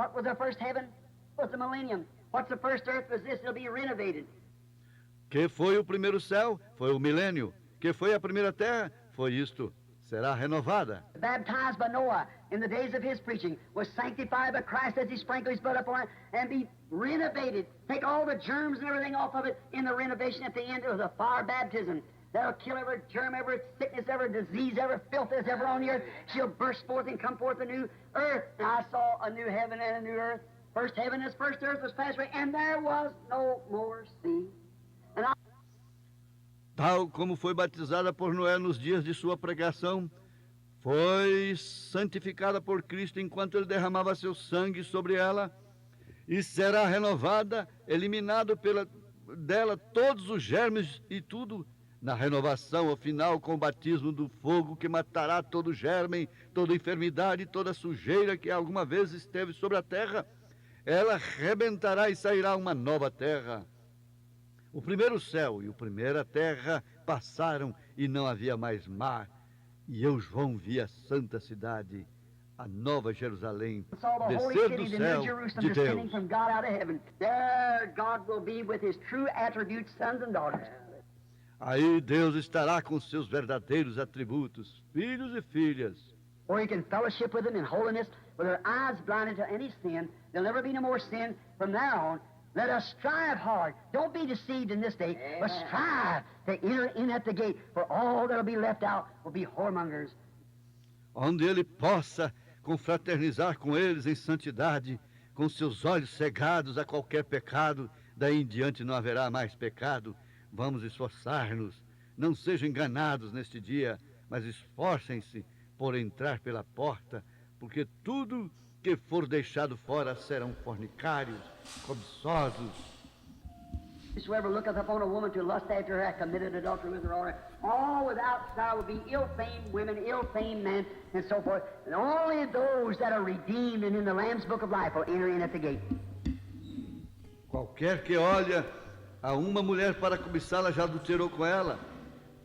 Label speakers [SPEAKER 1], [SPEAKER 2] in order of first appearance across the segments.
[SPEAKER 1] What was the first heaven? Was the millennium. What's the first earth? Was this? It'll be renovated.
[SPEAKER 2] Que foi o primeiro céu? Foi o milênio. Que foi a primeira terra? Foi isto. Será renovada.
[SPEAKER 1] Baptized by Noah in the days of his preaching, was sanctified by Christ as he sprinkled his blood upon it, and be renovated. Take all the germs and everything off of it in the renovation at the end of the fire baptism. That'll kill every germ, every sickness, every disease, every filth that's ever on the earth. She'll burst forth and come forth a new earth. And I saw a new heaven and a new earth. First heaven and first earth was passed away, and there was no more sea.
[SPEAKER 2] Tal como foi batizada por Noé nos dias de sua pregação, foi santificada por Cristo enquanto ele derramava seu sangue sobre ela, e será renovada, eliminado dela todos os germes e tudo, na renovação ao final com o batismo do fogo que matará todo germe, toda enfermidade, toda sujeira que alguma vez esteve sobre a terra. Ela rebentará e sairá uma nova terra. O primeiro céu e a primeira terra passaram e não havia mais mar. E eu, João, vi a santa cidade, a nova Jerusalém, descer do céu de Deus. Aí Deus estará com seus verdadeiros atributos, filhos e filhas.
[SPEAKER 1] Or you can fellowship with them in holiness, with their eyes blinded to any sin. There'll never be no more sin from there on. Let us strive hard. Don't be deceived in this day, but strive to enter in at the gate, for all that will be left out will be whoremongers.
[SPEAKER 2] Onde ele possa confraternizar com eles em santidade, com seus olhos cegados a qualquer pecado, daí em diante não haverá mais pecado. Vamos esforçar-nos, não sejam enganados neste dia, mas esforcem-se por entrar pela porta, porque tudo que for deixado fora serão fornicários, cobiçosos.
[SPEAKER 1] Whosoever looketh upon a woman to lust after her hath committed adultery with her already. All without style will be ill-famed women, ill-famed men, and so forth. And only those that are redeemed and in the Lamb's Book of Life will enter in at the gate.
[SPEAKER 2] Qualquer que olha a uma mulher para cobiçá-la já adulterou com ela.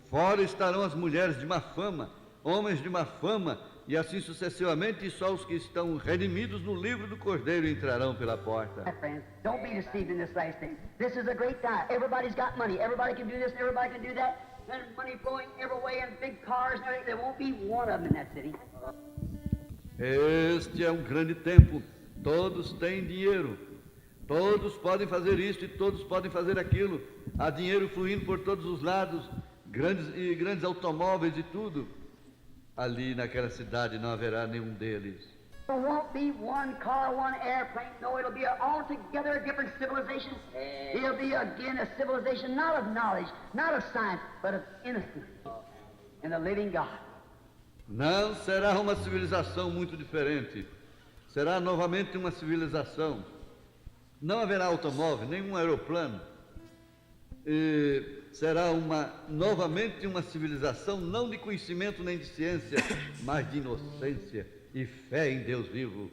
[SPEAKER 2] Fora estarão as mulheres de má fama, homens de má fama, e assim sucessivamente, e só os que estão redimidos no livro do Cordeiro entrarão pela porta.
[SPEAKER 1] Friends, don't be deceived in this last day. This is a great time. Everybody's got money. Everybody can do this, everybody can do that. There's money flowing every way and big cars and everything. There won't be one of them in that city.
[SPEAKER 2] Este é um grande tempo. Todos têm dinheiro. Todos podem fazer isto e todos podem fazer aquilo. Há dinheiro fluindo por todos os lados, grandes automóveis e tudo. Ali naquela cidade não haverá nenhum deles.
[SPEAKER 1] There won't be one car, one airplane. No, it'll be altogether a different civilization. It'll be again a civilization not of knowledge, not of science, but of innocence and the living God.
[SPEAKER 2] Não será uma civilização muito diferente. Será novamente uma civilização. Não haverá automóvel, nenhum aeroplano. Será novamente uma civilização não de conhecimento nem de ciência, mas de inocência e fé em Deus vivo.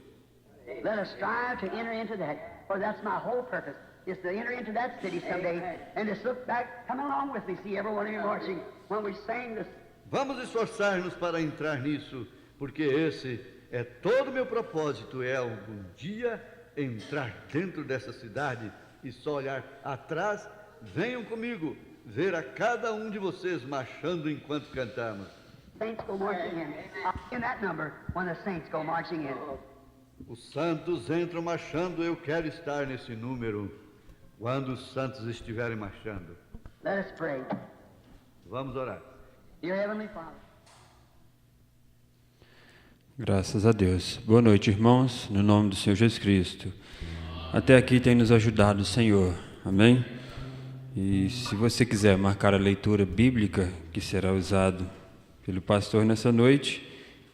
[SPEAKER 1] Let us strive to enter into that, for that's my whole purpose, is to enter into that city someday, and just look back, come along with me, see everyone of you marching, when we sang this.
[SPEAKER 2] Vamos esforçar-nos para entrar nisso, porque esse é todo o meu propósito, é algum dia entrar dentro dessa cidade e só olhar atrás. Venham comigo, ver a cada um de vocês marchando enquanto cantamos.
[SPEAKER 1] Saints go marching in. In that number, when the saints go marching in.
[SPEAKER 2] Os santos entram marchando, eu quero estar nesse número, quando os santos estiverem marchando.
[SPEAKER 1] Let us pray.
[SPEAKER 2] Vamos orar.
[SPEAKER 1] Dear Heavenly Father.
[SPEAKER 3] Graças a Deus. Boa noite, irmãos, no nome do Senhor Jesus Cristo. Até aqui tem nos ajudado o Senhor. Amém? E se você quiser marcar a leitura bíblica que será usado pelo pastor nessa noite,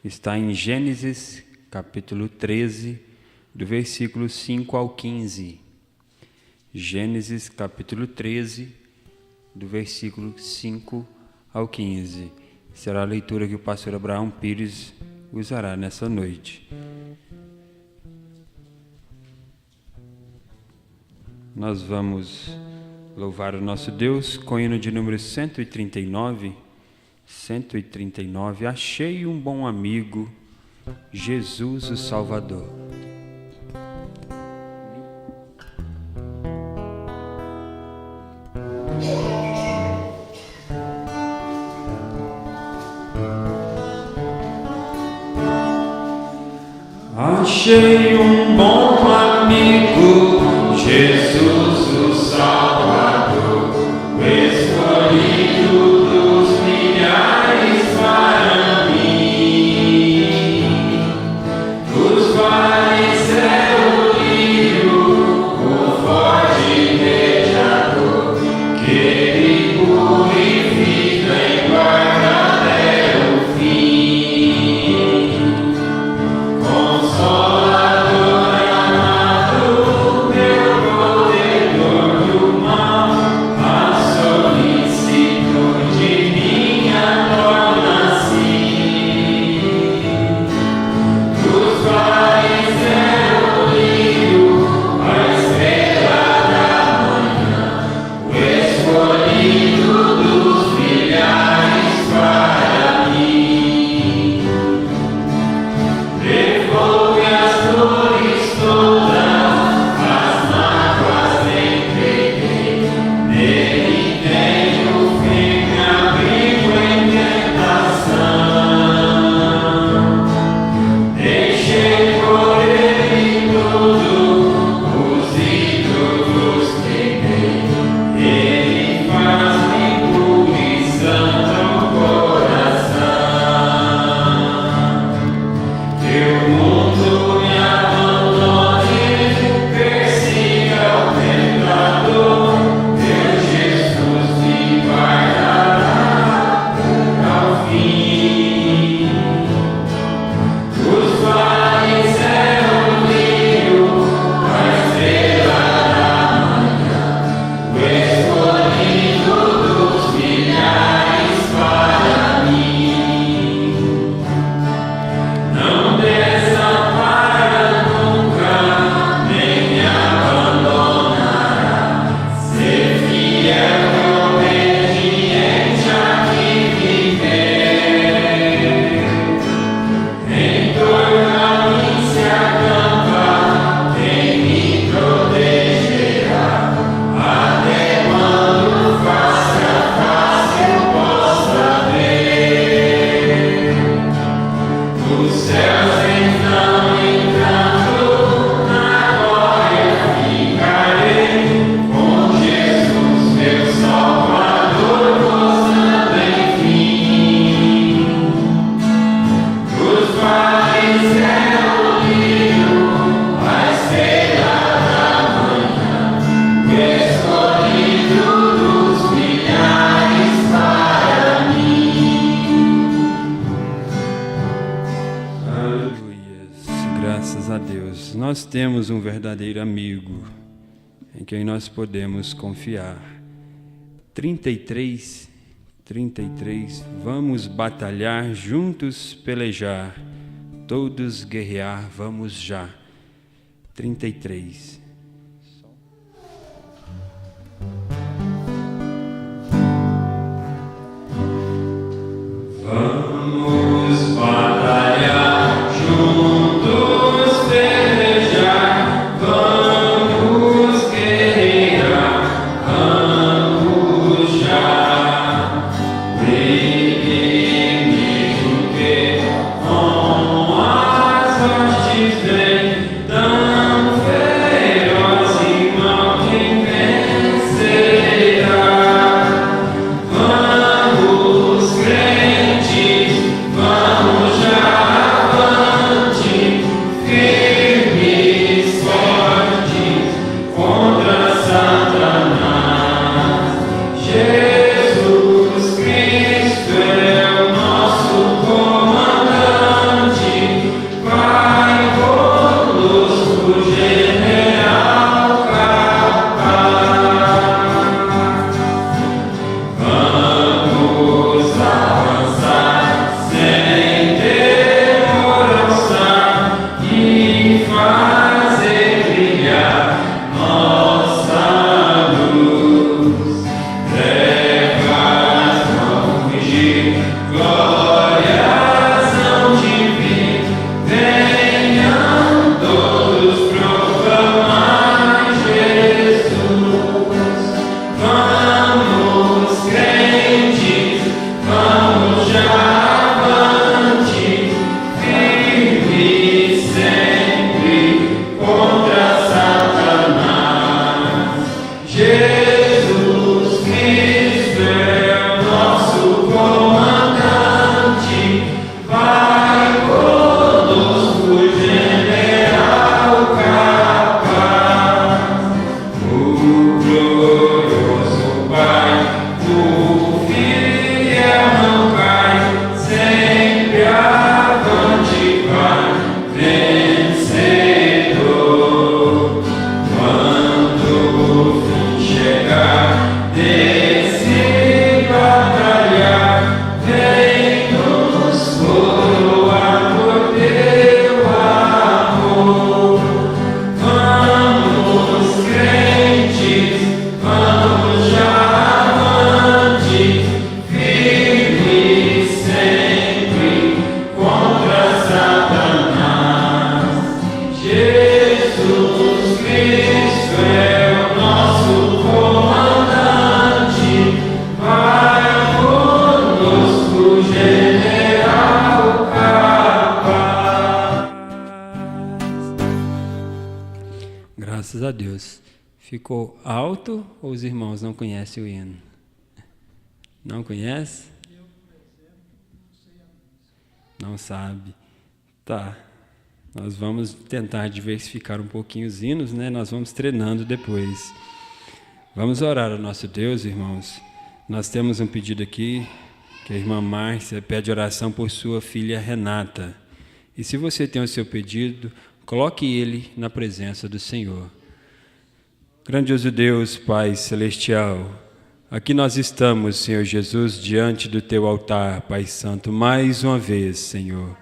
[SPEAKER 3] está em Gênesis, capítulo 13, do versículo 5 ao 15. Gênesis, capítulo 13, do versículo 5 ao 15. Será a leitura que o pastor Abraão Pires usará nessa noite. Nós vamos louvar o nosso Deus com o hino de número 139. 139. Achei um bom amigo, Jesus o Salvador. Achei bom amigo, Jesus o Salvador, o escolhido dos milhares para mim. Dos vales é o lírio, o forte mediador, que ele purifica e guarda até o fim. Consolador amado, meu protetor do mal, a solicitude minha torna-se. Dos vales é o lírio, a estrela da manhã, o escolhido dos milhares para mim. Devolve as dores todas, as mágoas entreguei. Nele tenho fé, abrigo em tentação. Deixei por ele tudo, os ídolos queimei. Ele faz-me puro e santo coração. Que o mundo me abandone, persiga o tentador, meu Jesus me guardará ao fim. Os vales é o lírio, a estrela da manhã, o escolhido dos milhares para mim. Não desampara nunca, nem me abandonará. Ser fiel e obediente aqui viver. Em torno a mim se acampa, quem me protegerá. Até quando face a face eu possa ver. Os céus então entrando, na glória ficarei, com Jesus meu Salvador, gozando enfim. Dos vales é o lírio, a estrela da manhã, o escolhido dos milhares para mim. Aleluia, graças a Deus. Nós temos um verdadeiro amigo em quem nós podemos confiar. 33, vamos batalhar, juntos pelejar, todos guerrear, vamos já. 33. Vamos batalhar, juntos pelejar, vamos guerrear, vamos já. O inimigo que com as hostes vem, tão feroz. a Deus. Ficou alto ou os irmãos não conhecem o hino? Não conhece? Não sabe. Tá. Nós vamos tentar diversificar um pouquinho os hinos, né? Nós vamos treinando depois. Vamos orar ao nosso Deus, irmãos. Nós temos um pedido aqui, que a irmã Márcia pede oração por sua filha Renata. E se você tem o seu pedido, coloque ele na presença do Senhor. Grandioso Deus, Pai Celestial, aqui nós estamos, Senhor Jesus, diante do Teu altar, Pai Santo, mais uma vez, Senhor.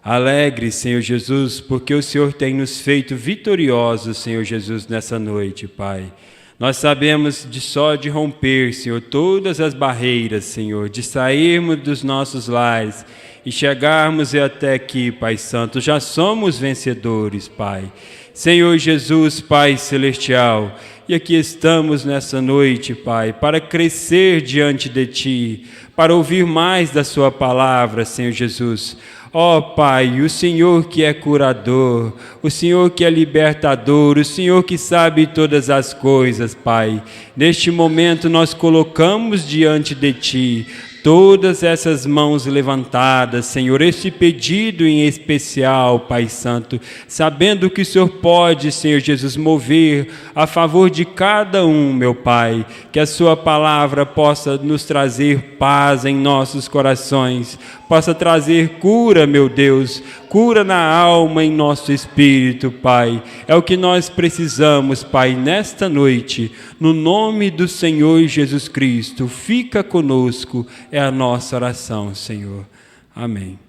[SPEAKER 3] Alegre, Senhor Jesus, porque o Senhor tem nos feito vitoriosos, Senhor Jesus, nessa noite, Pai. Nós sabemos de romper, Senhor, todas as barreiras, Senhor, de sairmos dos nossos lares e chegarmos até aqui, Pai Santo. Já somos vencedores, Pai. Senhor Jesus, Pai Celestial, e aqui estamos nessa noite, Pai, para crescer diante de Ti, para ouvir mais da Sua palavra, Senhor Jesus. Ó Pai, o Senhor que é curador, o Senhor que é libertador, o Senhor que sabe todas as coisas, Pai. Neste momento nós colocamos diante de Ti todas essas mãos levantadas, Senhor, este pedido em especial, Pai Santo, sabendo que o Senhor pode, Senhor Jesus, mover a favor de cada um, meu Pai, que a Sua palavra possa nos trazer paz em nossos corações, possa trazer cura, meu Deus, cura na alma, em nosso espírito, Pai. É o que nós precisamos, Pai, nesta noite, no nome do Senhor Jesus Cristo. Fica conosco, é a nossa oração, Senhor. Amém.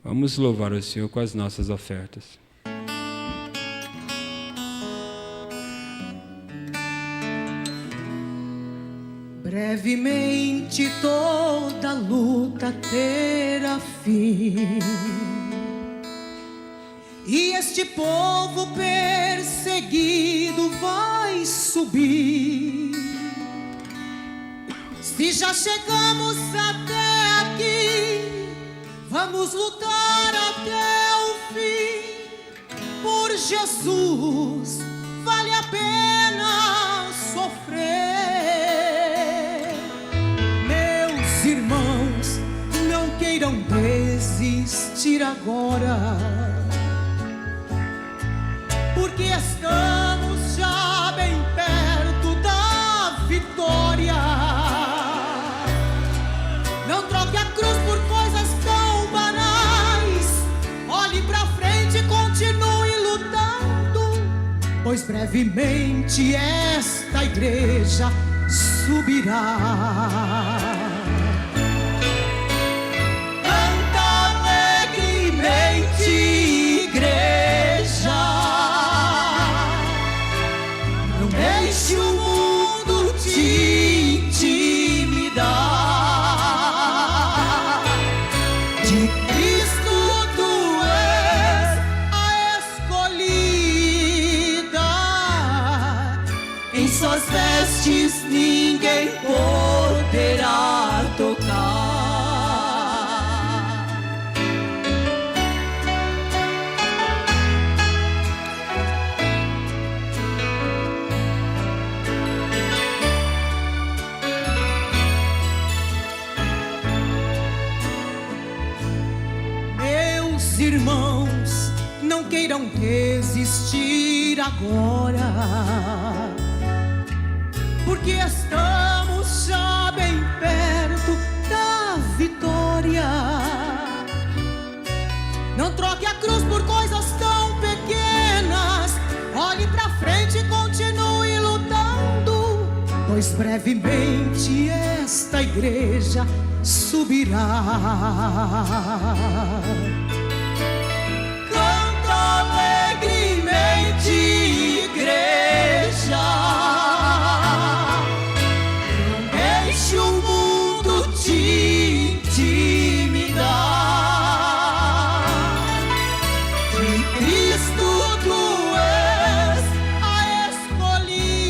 [SPEAKER 3] Vamos louvar o Senhor com as nossas ofertas.
[SPEAKER 4] Brevemente toda luta terá fim, e este povo perseguido vai subir. Se já chegamos até aqui, vamos lutar até o fim. Por Jesus vale a pena sofrer. Meus irmãos, não queiram desistir agora, porque estamos já bem perto da vitória. Não troque a cruz por coisas tão banais. Olhe pra frente e continue lutando, pois brevemente esta igreja subirá. Canta alegremente, igreja. Não deixe o mundo te intimidar. Suas vestes ninguém poderá tocar. Meus irmãos, não queiram resistir agora, porque estamos já bem perto da vitória. Não troque a cruz por coisas tão pequenas. Olhe pra frente e continue lutando, pois brevemente esta igreja subirá. Canta alegremente, igreja. O mundo te intimidar. De Cristo tu és a escolhida.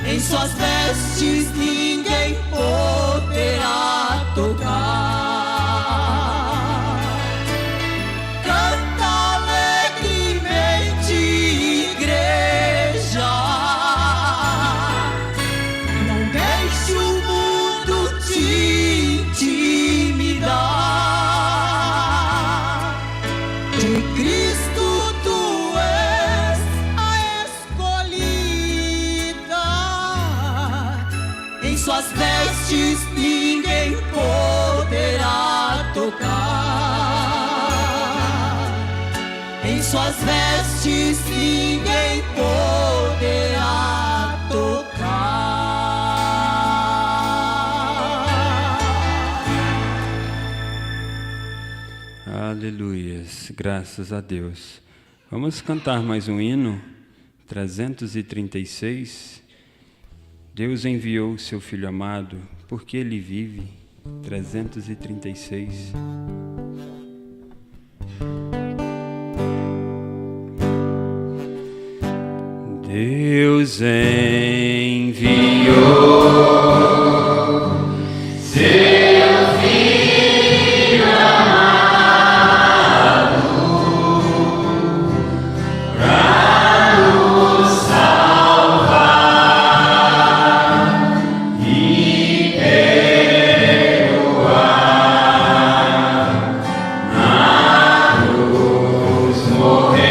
[SPEAKER 4] Em suas vestes ninguém poderá tocar. Canta alegremente, vestes ninguém poderá tocar. Em suas vestes ninguém poderá tocar.
[SPEAKER 3] Aleluias, graças a Deus. Vamos cantar mais um hino, 336. Deus enviou o seu Filho amado, porque Ele vive. 336. Deus enviou seu Filho amado para nos salvar e perdoar, na cruz morrer.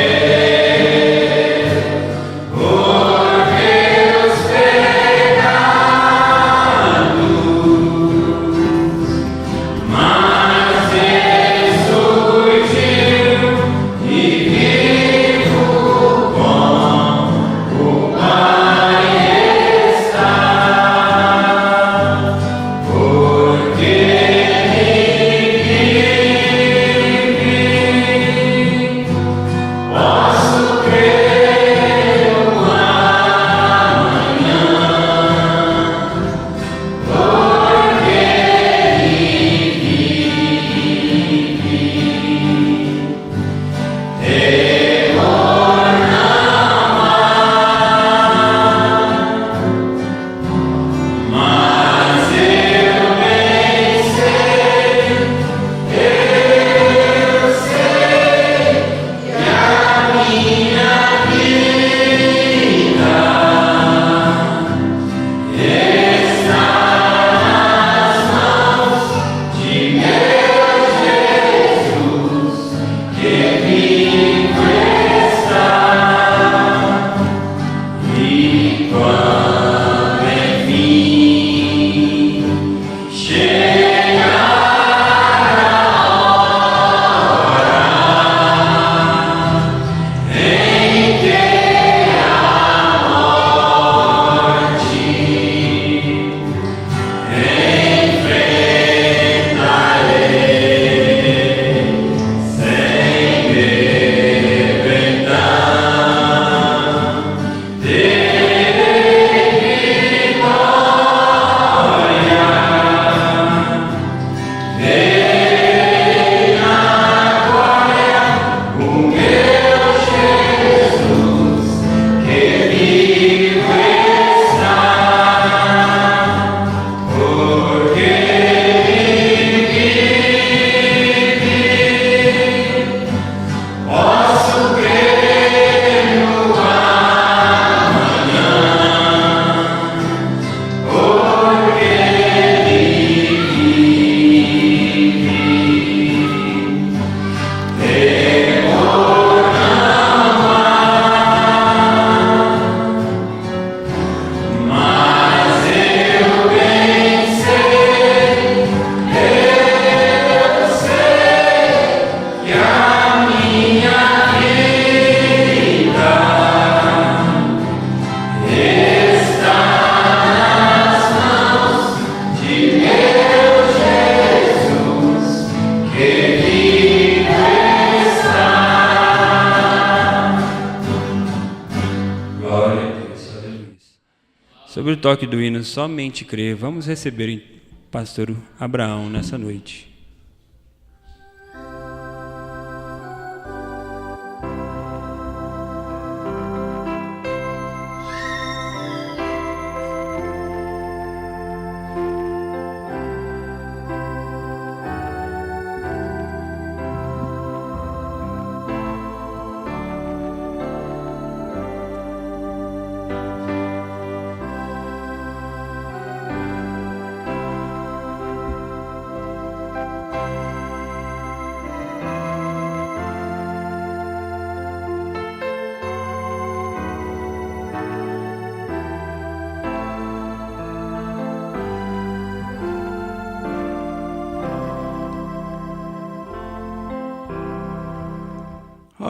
[SPEAKER 3] Sobre o toque do hino Somente Crer, vamos receber o pastor Abraão nessa noite.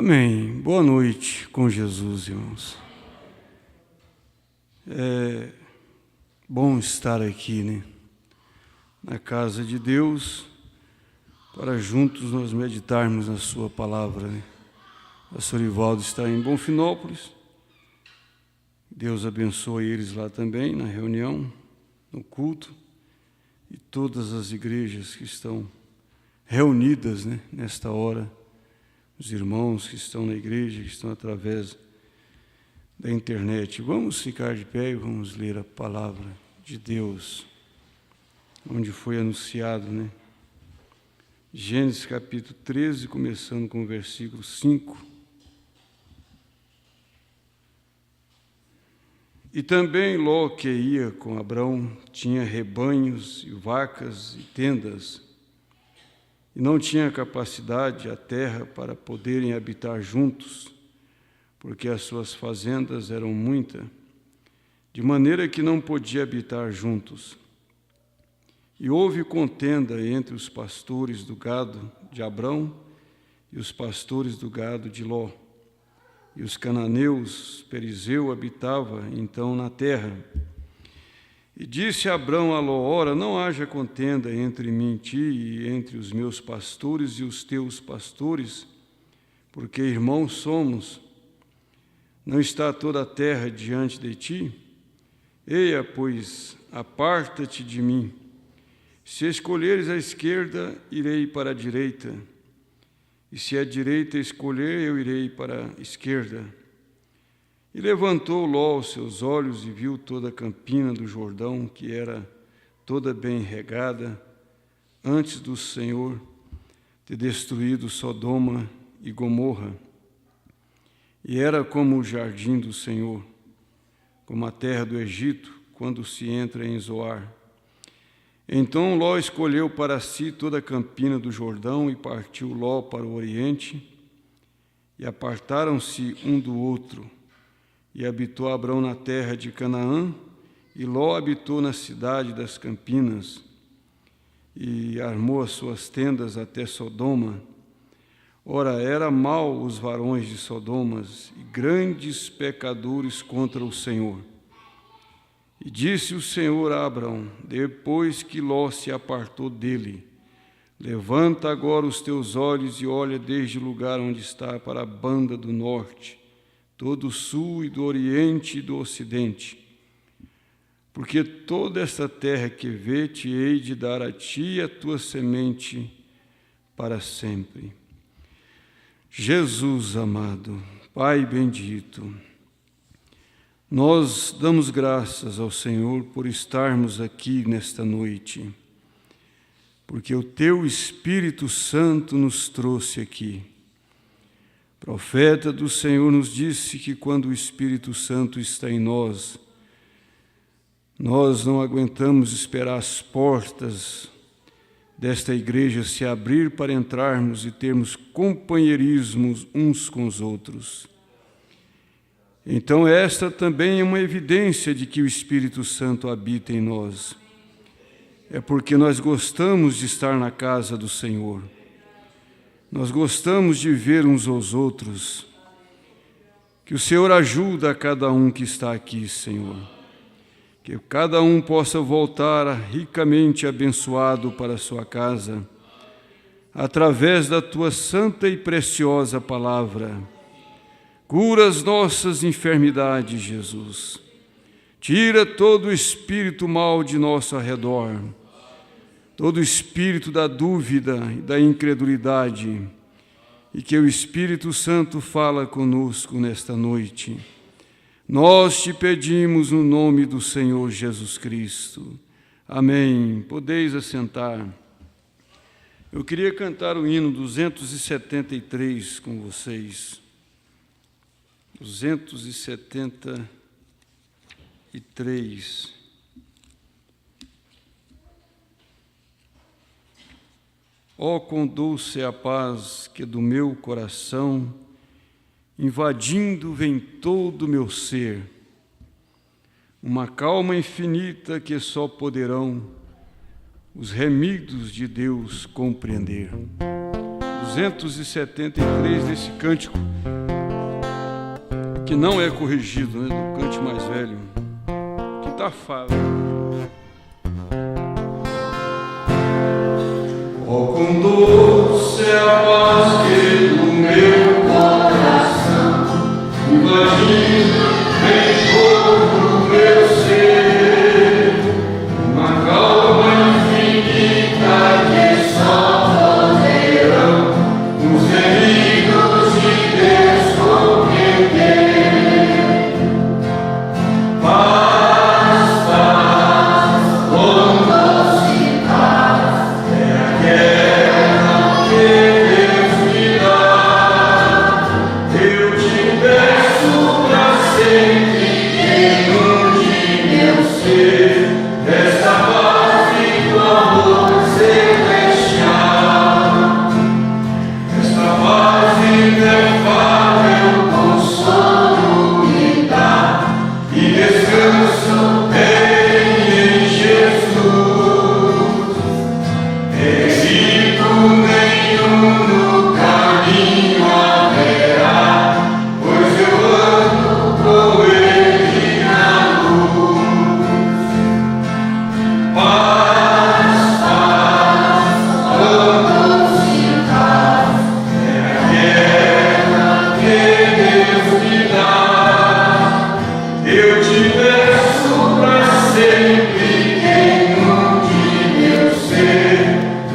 [SPEAKER 5] Amém. Boa noite com Jesus, irmãos. É bom estar aqui, né? Na casa de Deus, para juntos nós meditarmos na sua palavra, né? O pastor Ivaldo está em Bonfinópolis. Deus abençoe eles lá também, na reunião, no culto, e todas as igrejas que estão reunidas, né, nesta hora, os irmãos que estão na igreja, que estão através da internet. Vamos ficar de pé e vamos ler a palavra de Deus, onde foi anunciado, né? Gênesis capítulo 13, começando com o versículo 5. E também Ló, que ia com Abrão, tinha rebanhos e vacas e tendas, e não tinha capacidade a terra para poderem habitar juntos, porque as suas fazendas eram muitas, de maneira que não podia habitar juntos. E houve contenda entre os pastores do gado de Abrão e os pastores do gado de Ló. E os cananeus, Perizeu, habitava então na terra. E disse Abrão a Ló: ora, não haja contenda entre mim e ti, e entre os meus pastores e os teus pastores, porque irmãos somos. Não está toda a terra diante de ti? Eia, pois, aparta-te de mim. Se escolheres a esquerda, irei para a direita, e se a direita escolher, eu irei para a esquerda. E levantou Ló os seus olhos e viu toda a campina do Jordão, que era toda bem regada, antes do Senhor ter destruído Sodoma e Gomorra. E era como o jardim do Senhor, como a terra do Egito, quando se entra em Zoar. Então Ló escolheu para si toda a campina do Jordão e partiu Ló para o oriente, e apartaram-se um do outro. E habitou Abrão na terra de Canaã, e Ló habitou na cidade das campinas, e armou as suas tendas até Sodoma. Ora, era mau os varões de Sodomas, e grandes pecadores contra o Senhor. E disse o Senhor a Abrão, depois que Ló se apartou dele: levanta agora os teus olhos e olha desde o lugar onde está para a banda do norte, todo o sul e do oriente e do ocidente. Porque toda esta terra que vê te hei de dar a ti e a tua semente para sempre. Jesus amado, Pai bendito, nós damos graças ao Senhor por estarmos aqui nesta noite, porque o Teu Espírito Santo nos trouxe aqui. O profeta do Senhor nos disse que quando o Espírito Santo está em nós, nós não aguentamos esperar as portas desta igreja se abrir para entrarmos e termos companheirismos uns com os outros. Então esta também é uma evidência de que o Espírito Santo habita em nós. É porque nós gostamos de estar na casa do Senhor. Nós gostamos de ver uns aos outros. Que o Senhor ajude a cada um que está aqui, Senhor. Que cada um possa voltar ricamente abençoado para a sua casa, através da Tua santa e preciosa palavra. Cura as nossas enfermidades, Jesus. Tira todo o espírito mau de nosso arredor, todo o espírito da dúvida e da incredulidade, e que o Espírito Santo fala conosco nesta noite. Nós te pedimos no nome do Senhor Jesus Cristo. Amém. Podeis assentar. Eu queria cantar o hino 273 com vocês. 273. Ó, quão doce é a paz que do meu coração, invadindo vem todo o meu ser, uma calma infinita que só poderão os remidos de Deus compreender. 273 desse cântico, que não é corrigido, né, do cântico mais velho, que está fácil. Oh, com doce a paz que do meu coração invadindo em todo o meu ser, uma calma infinita que só poderão os inimigos de Deus compreender. Paz, paz, com doce paz, é a guerra que Deus me dá. Eu te peço pra sempre que inunde meu ser dessa paz e do amor celestial. Esta paz inefável consolo me dá e descanso tem em Jesus. Êxito nenhum no caminho haverá, pois eu ando com Ele na luz. Paz, paz, oh doce paz, é a guerra que Deus me dá. Eu te peço pra sempre que inunde meu ser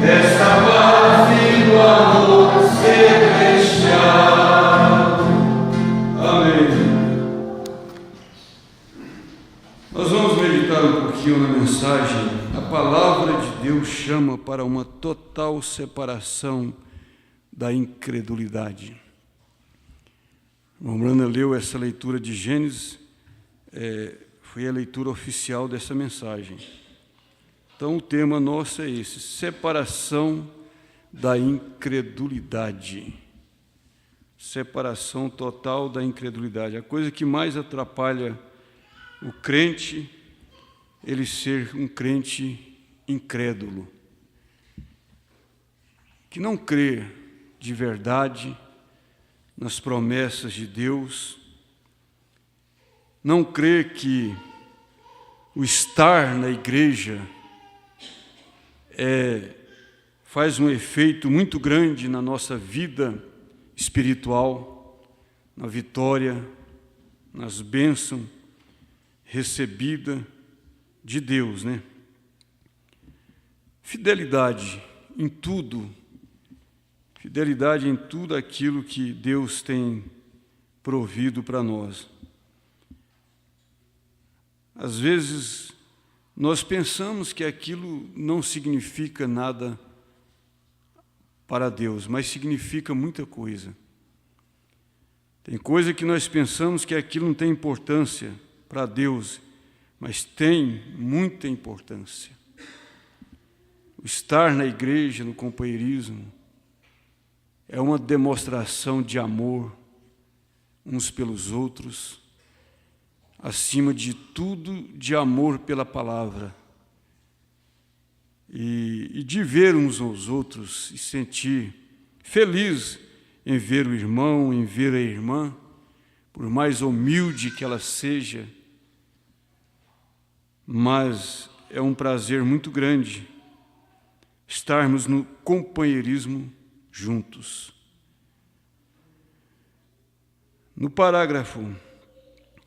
[SPEAKER 5] dessa paz e do amor celestial. Amém. Nós vamos meditar um pouquinho na mensagem. A palavra de Deus chama para uma total separação da incredulidade. O irmão Brana leu essa leitura de Gênesis, foi a leitura oficial dessa mensagem. Então o tema nosso é esse: separação da incredulidade. Separação total da incredulidade. A coisa que mais atrapalha o crente, ele ser um crente incrédulo, que não crê de verdade nas promessas de Deus, não crê que o estar na igreja faz um efeito muito grande na nossa vida espiritual, na vitória, nas bênçãos recebidas de Deus, né? Fidelidade em tudo aquilo que Deus tem provido para nós. Às vezes, nós pensamos que aquilo não significa nada para Deus, mas significa muita coisa. Tem coisa que nós pensamos que aquilo não tem importância para Deus, mas tem muita importância. O estar na igreja, no companheirismo, é uma demonstração de amor uns pelos outros, acima de tudo, de amor pela palavra, e de ver uns aos outros e sentir feliz em ver o irmão, em ver a irmã, por mais humilde que ela seja, mas é um prazer muito grande estarmos no companheirismo juntos. No parágrafo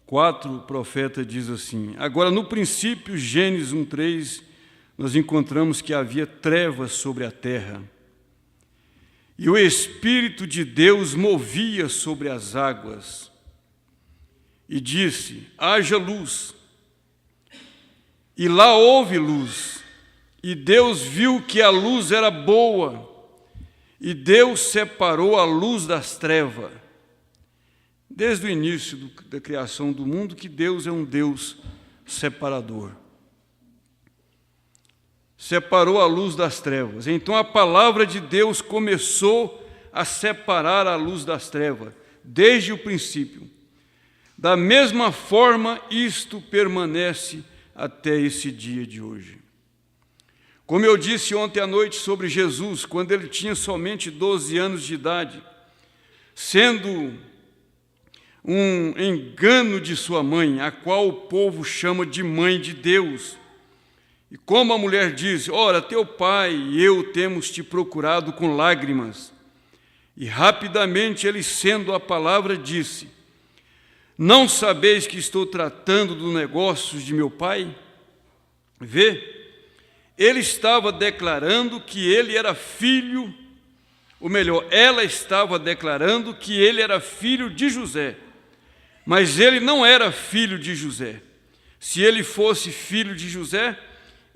[SPEAKER 5] 4, o profeta diz assim: agora, no princípio, Gênesis 1:3, nós encontramos que havia trevas sobre a terra, e o Espírito de Deus movia sobre as águas, e disse: haja luz. E lá houve luz, e Deus viu que a luz era boa, e Deus separou a luz das trevas. Desde o início da criação do mundo, que Deus é um Deus separador. Separou a luz das trevas. Então a palavra de Deus começou a separar a luz das trevas, desde o princípio. Da mesma forma, isto permanece até esse dia de hoje. Como eu disse ontem à noite sobre Jesus, quando ele tinha somente 12 anos de idade, sendo um engano de sua mãe, a qual o povo chama de mãe de Deus. E como a mulher diz: ora, teu pai e eu temos te procurado com lágrimas. E rapidamente ele, sendo a palavra, disse: não sabeis que estou tratando dos negócios de meu pai? Vê, ele estava declarando que ele era filho, ou melhor, ela estava declarando que ele era filho de José, mas ele não era filho de José. Se ele fosse filho de José,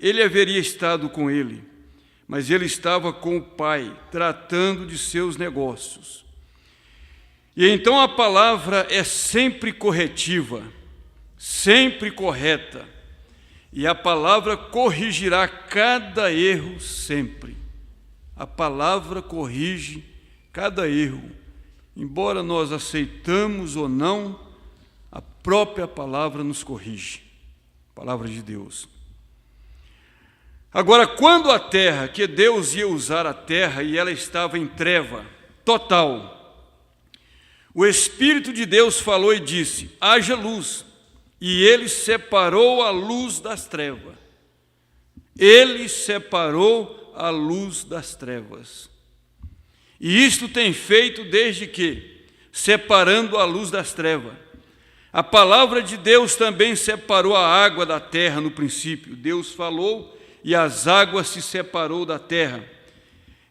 [SPEAKER 5] ele haveria estado com ele, mas ele estava com o pai, tratando de seus negócios. E então a palavra é sempre corretiva, sempre correta, e a palavra corrigirá cada erro sempre. A palavra corrige cada erro, embora nós aceitamos ou não, a própria palavra nos corrige, a palavra de Deus. Agora, quando a terra, que Deus ia usar a terra e ela estava em treva total, o Espírito de Deus falou e disse: haja luz, e ele separou a luz das trevas. Ele separou a luz das trevas. E isto tem feito desde que, separando a luz das trevas, a palavra de Deus também separou a água da terra no princípio. Deus falou e as águas se separou da terra.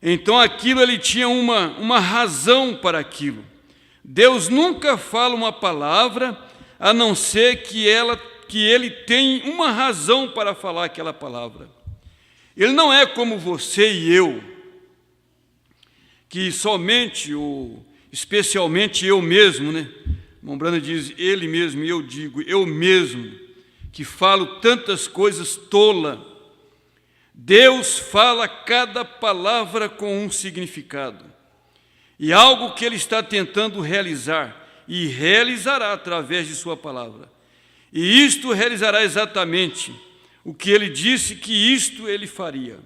[SPEAKER 5] Então aquilo, ele tinha uma razão para aquilo. Deus nunca fala uma palavra a não ser que ele tem uma razão para falar aquela palavra. Ele não é como você e eu, que somente, ou especialmente eu mesmo, né? Irmão Brana diz ele mesmo, e eu digo eu mesmo, que falo tantas coisas tolas. Deus fala cada palavra com um significado, e algo que ele está tentando realizar, e realizará através de sua palavra. E isto realizará exatamente o que ele disse que isto ele faria.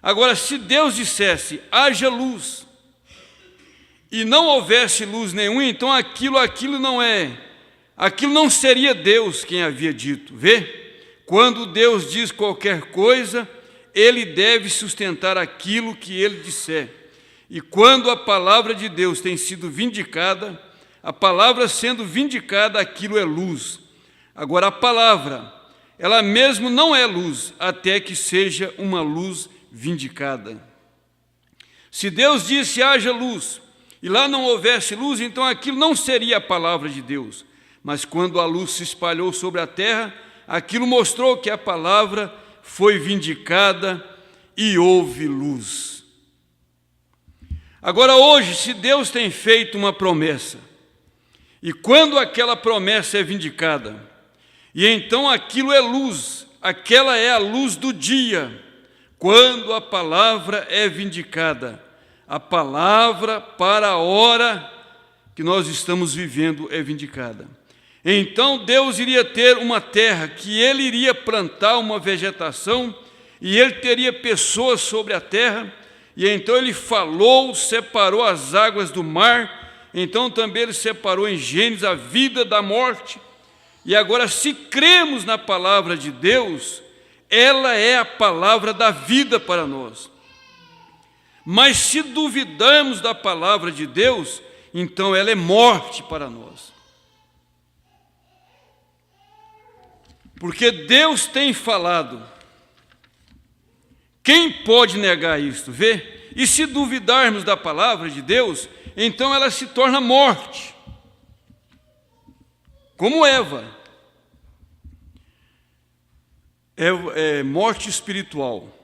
[SPEAKER 5] Agora, se Deus dissesse: haja luz, e não houvesse luz nenhuma, então aquilo não seria Deus quem havia dito. Vê? Quando Deus diz qualquer coisa, ele deve sustentar aquilo que ele disser. E quando a palavra de Deus tem sido vindicada, a palavra sendo vindicada, aquilo é luz. Agora, a palavra, ela mesmo não é luz, até que seja uma luz vindicada. Se Deus disse: haja luz, e lá não houvesse luz, então aquilo não seria a palavra de Deus. Mas quando a luz se espalhou sobre a terra, aquilo mostrou que a palavra foi vindicada e houve luz. Agora, hoje, se Deus tem feito uma promessa, e quando aquela promessa é vindicada, e então aquilo é luz, aquela é a luz do dia, quando a palavra é vindicada, a palavra para a hora que nós estamos vivendo é vindicada. Então Deus iria ter uma terra que ele iria plantar uma vegetação, e ele teria pessoas sobre a terra, e então ele falou, separou as águas do mar, então também ele separou em Gênesis a vida da morte. E agora, se cremos na palavra de Deus, ela é a palavra da vida para nós. Mas se duvidamos da palavra de Deus, então ela é morte para nós. Porque Deus tem falado. Quem pode negar isto? Vê? E se duvidarmos da palavra de Deus, então ela se torna morte. Como Eva. É morte espiritual.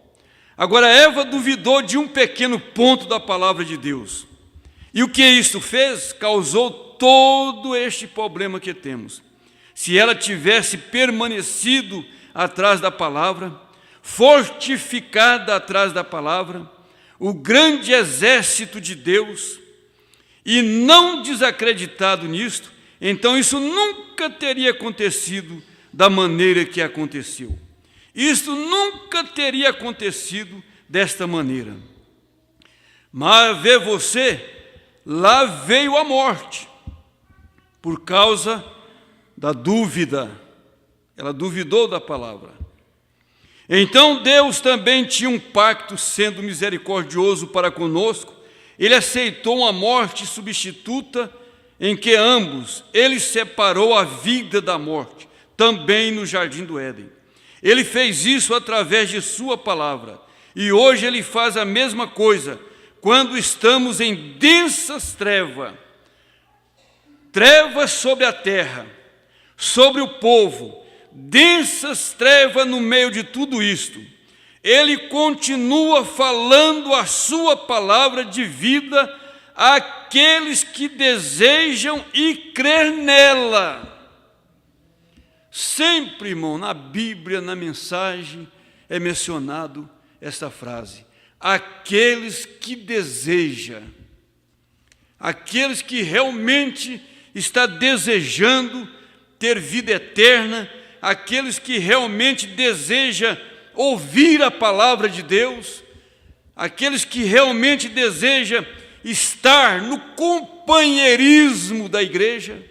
[SPEAKER 5] Agora, Eva duvidou de um pequeno ponto da palavra de Deus. E o que isso fez? Causou todo este problema que temos. Se ela tivesse permanecido atrás da palavra, fortificada atrás da palavra, o grande exército de Deus, e não desacreditado nisto, então isso nunca teria acontecido da maneira que aconteceu. Isto nunca teria acontecido desta maneira. Mas vê você, lá veio a morte, por causa da dúvida. Ela duvidou da palavra. Então Deus também tinha um pacto, sendo misericordioso para conosco. Ele aceitou uma morte substituta, em que ambos, ele separou a vida da morte, também no jardim do Éden. Ele fez isso através de sua palavra. E hoje ele faz a mesma coisa, quando estamos em densas trevas, trevas sobre a terra, sobre o povo, densas trevas no meio de tudo isto. Ele continua falando a sua palavra de vida àqueles que desejam e crer nela. Sempre, irmão, na Bíblia, na mensagem, é mencionado esta frase: aqueles que desejam, aqueles que realmente está desejando ter vida eterna, aqueles que realmente desejam ouvir a palavra de Deus, aqueles que realmente desejam estar no companheirismo da igreja.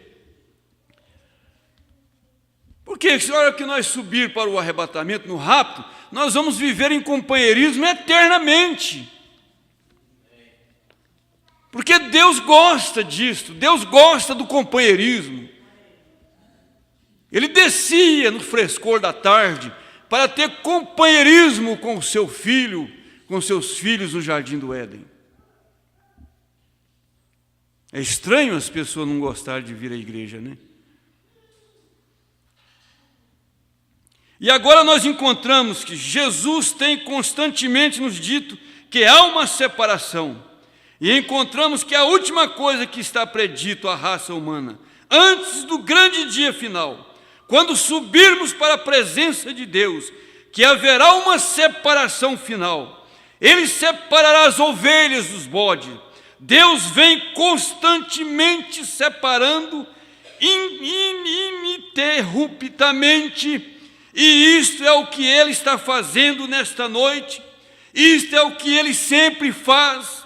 [SPEAKER 5] Porque na hora que nós subir para o arrebatamento, no rapto, nós vamos viver em companheirismo eternamente. Porque Deus gosta disto, Deus gosta do companheirismo. Ele descia no frescor da tarde para ter companheirismo com o seu filho, com seus filhos no jardim do Éden. É estranho as pessoas não gostarem de vir à igreja, né? E agora nós encontramos que Jesus tem constantemente nos dito que há uma separação. E encontramos que a última coisa que está predito à raça humana, antes do grande dia final, quando subirmos para a presença de Deus, que haverá uma separação final. Ele separará as ovelhas dos bodes. Deus vem constantemente separando ininterruptamente. E isto é o que Ele está fazendo nesta noite. Isto é o que Ele sempre faz.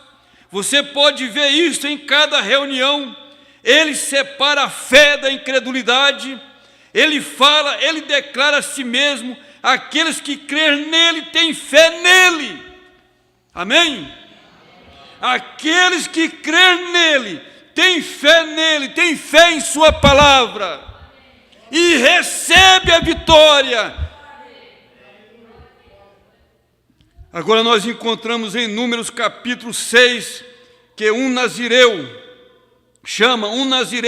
[SPEAKER 5] Você pode ver isso em cada reunião. Ele separa a fé da incredulidade. Ele fala, ele declara a si mesmo: aqueles que crerem nele têm fé nele. Amém? Aqueles que crerem nele têm fé nele, têm fé em sua palavra e recebe a vitória. Agora nós encontramos em Números capítulo 6 que um nazireu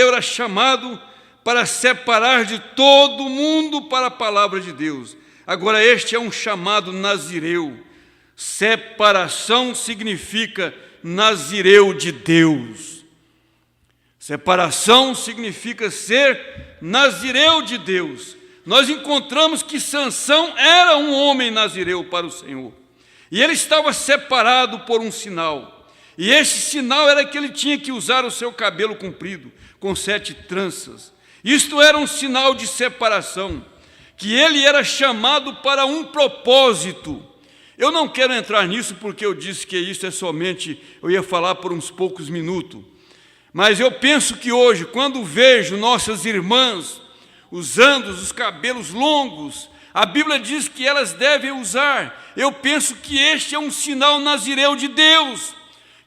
[SPEAKER 5] era chamado para separar de todo mundo para a palavra de Deus. Agora este é um chamado nazireu. Separação significa nazireu de Deus. Separação significa ser nazireu de Deus. Nós encontramos que Sansão era um homem nazireu para o Senhor. E ele estava separado por um sinal. E esse sinal era que ele tinha que usar o seu cabelo comprido, com 7 tranças. Isto era um sinal de separação, que ele era chamado para um propósito. Eu não quero entrar nisso porque eu disse que isso é somente, eu ia falar por uns poucos minutos. Mas eu penso que hoje, quando vejo nossas irmãs usando os cabelos longos, a Bíblia diz que elas devem usar. Eu penso que este é um sinal nazireu de Deus,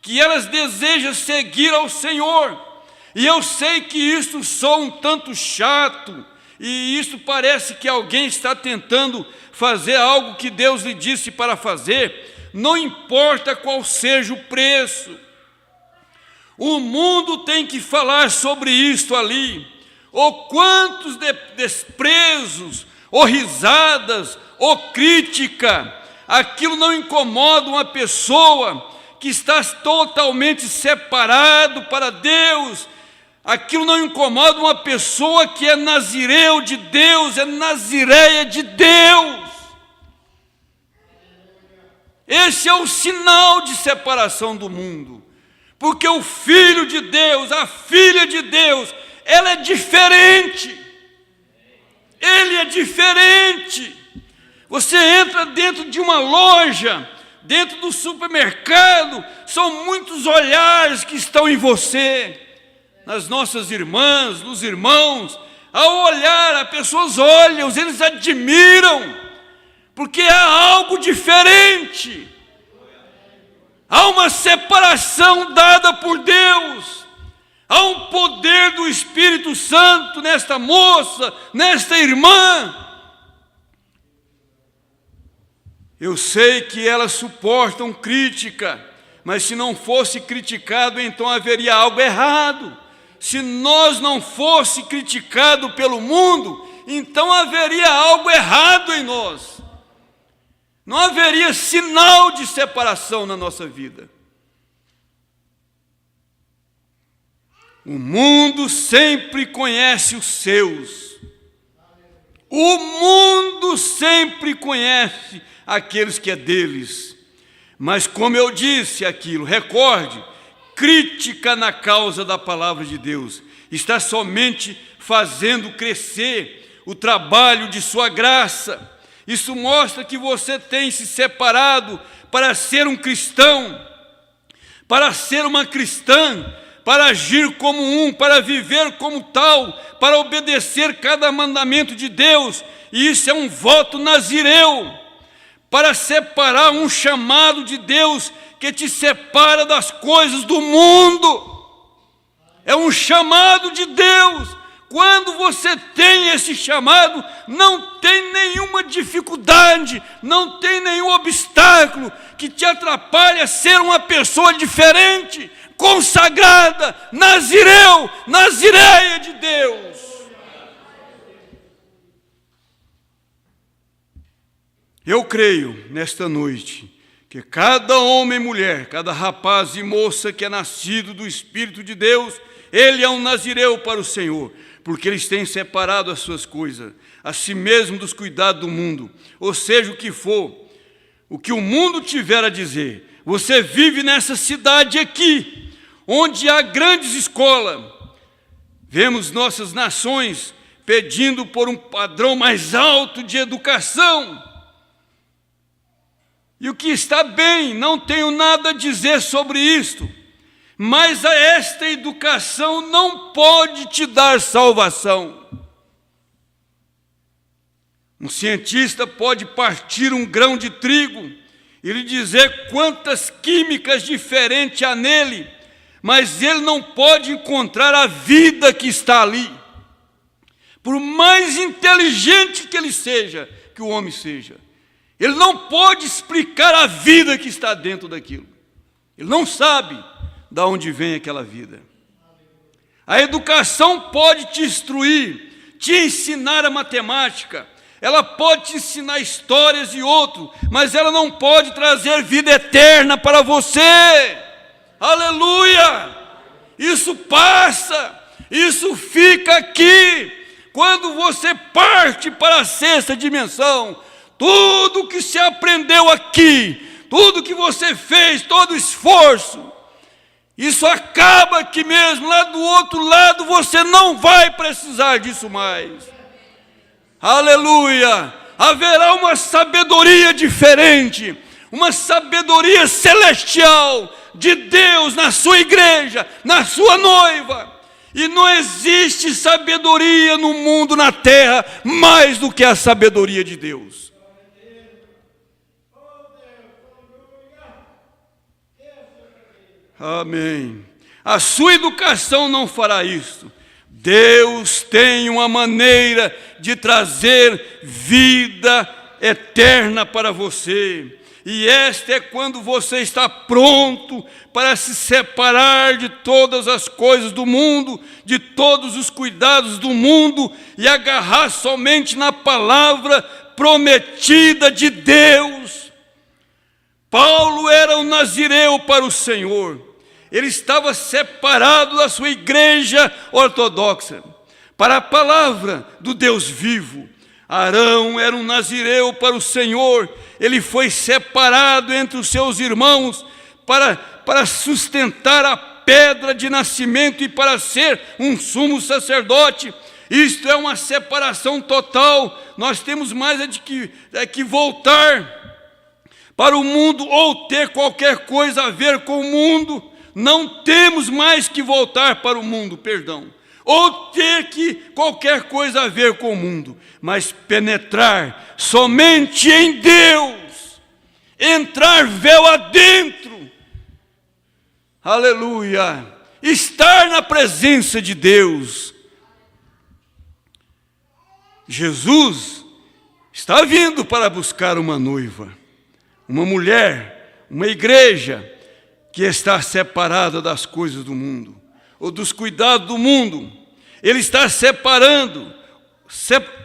[SPEAKER 5] que elas desejam seguir ao Senhor. E eu sei que isso soa um tanto chato, e isso parece que alguém está tentando fazer algo que Deus lhe disse para fazer, não importa qual seja o preço. O mundo tem que falar sobre isto ali, ou quantos desprezos, ou risadas, ou crítica, aquilo não incomoda uma pessoa que está totalmente separado para Deus. Aquilo não incomoda uma pessoa que é nazireu de Deus, é nazireia de Deus. Esse é o sinal de separação do mundo. Porque o Filho de Deus, a filha de Deus, ela é diferente. Ele é diferente. Você entra dentro de uma loja, dentro do supermercado, são muitos olhares que estão em você, nas nossas irmãs, nos irmãos. Ao olhar, as pessoas olham, eles admiram, porque há algo diferente. Há uma separação dada por Deus. Há um poder do Espírito Santo nesta moça, nesta irmã. Eu sei que elas suportam crítica, mas se não fosse criticado, então haveria algo errado. Se nós não fosse criticado pelo mundo, então haveria algo errado em nós. Não haveria sinal de separação na nossa vida. O mundo sempre conhece os seus. O mundo sempre conhece aqueles que é deles. Mas como eu disse aquilo, recorde, crítica na causa da palavra de Deus está somente fazendo crescer o trabalho de sua graça. Isso mostra que você tem se separado para ser um cristão, para ser uma cristã, para agir como um, para viver como tal, para obedecer cada mandamento de Deus. E isso é um voto nazireu, para separar um chamado de Deus que te separa das coisas do mundo. É um chamado de Deus. Quando você tem esse chamado, não tem nenhuma dificuldade, não tem nenhum obstáculo que te atrapalhe a ser uma pessoa diferente, consagrada, nazireu, nazireia de Deus. Eu creio nesta noite que cada homem e mulher, cada rapaz e moça que é nascido do Espírito de Deus, ele é um nazireu para o Senhor, porque eles têm separado as suas coisas, a si mesmo dos cuidados do mundo, ou seja, o que for, o que o mundo tiver a dizer. Você vive nessa cidade aqui, onde há grandes escolas. Vemos nossas nações pedindo por um padrão mais alto de educação. E o que está bem, não tenho nada a dizer sobre isto. Mas esta educação não pode te dar salvação. Um cientista pode partir um grão de trigo e lhe dizer quantas químicas diferentes há nele, mas ele não pode encontrar a vida que está ali. Por mais inteligente que ele seja, que o homem seja, ele não pode explicar a vida que está dentro daquilo. Ele não sabe de onde vem aquela vida. A educação pode te instruir, te ensinar a matemática, ela pode te ensinar histórias e outro, mas ela não pode trazer vida eterna para você. Aleluia! Isso passa, isso fica aqui. Quando você parte para a sexta dimensão, tudo que se aprendeu aqui, tudo que você fez, todo esforço, isso acaba aqui mesmo. Lá do outro lado você não vai precisar disso mais. Aleluia! Haverá uma sabedoria diferente, uma sabedoria celestial de Deus na sua igreja, na sua noiva. E não existe sabedoria no mundo, na terra, mais do que a sabedoria de Deus. Amém. A sua educação não fará isso. Deus tem uma maneira de trazer vida eterna para você. E esta é quando você está pronto para se separar de todas as coisas do mundo, de todos os cuidados do mundo, e agarrar somente na palavra prometida de Deus. Paulo era um nazireu para o Senhor. Ele estava separado da sua igreja ortodoxa para a palavra do Deus vivo. Arão era um nazireu para o Senhor. Ele foi separado entre os seus irmãos para sustentar a pedra de nascimento e para ser um sumo sacerdote. Isto é uma separação total. Nós temos mais que voltar para o mundo ou ter qualquer coisa a ver com o mundo. Não temos mais que voltar para o mundo, ou ter que qualquer coisa a ver com o mundo, mas penetrar somente em Deus, entrar véu adentro, aleluia, estar na presença de Deus. Jesus está vindo para buscar uma noiva, uma mulher, uma igreja que está separada das coisas do mundo, ou dos cuidados do mundo. Ele está separando,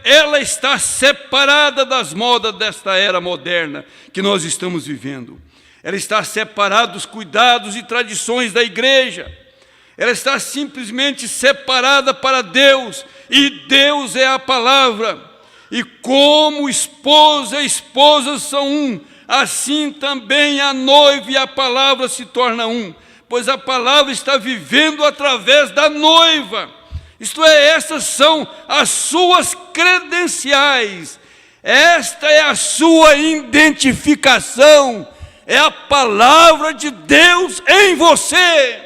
[SPEAKER 5] ela está separada das modas desta era moderna que nós estamos vivendo. Ela está separada dos cuidados e tradições da igreja. Ela está simplesmente separada para Deus, e Deus é a palavra. E como esposa e esposa são um, assim também a noiva e a palavra se tornam um, pois a palavra está vivendo através da noiva. Isto é, essas são as suas credenciais, esta é a sua identificação, é a palavra de Deus em você,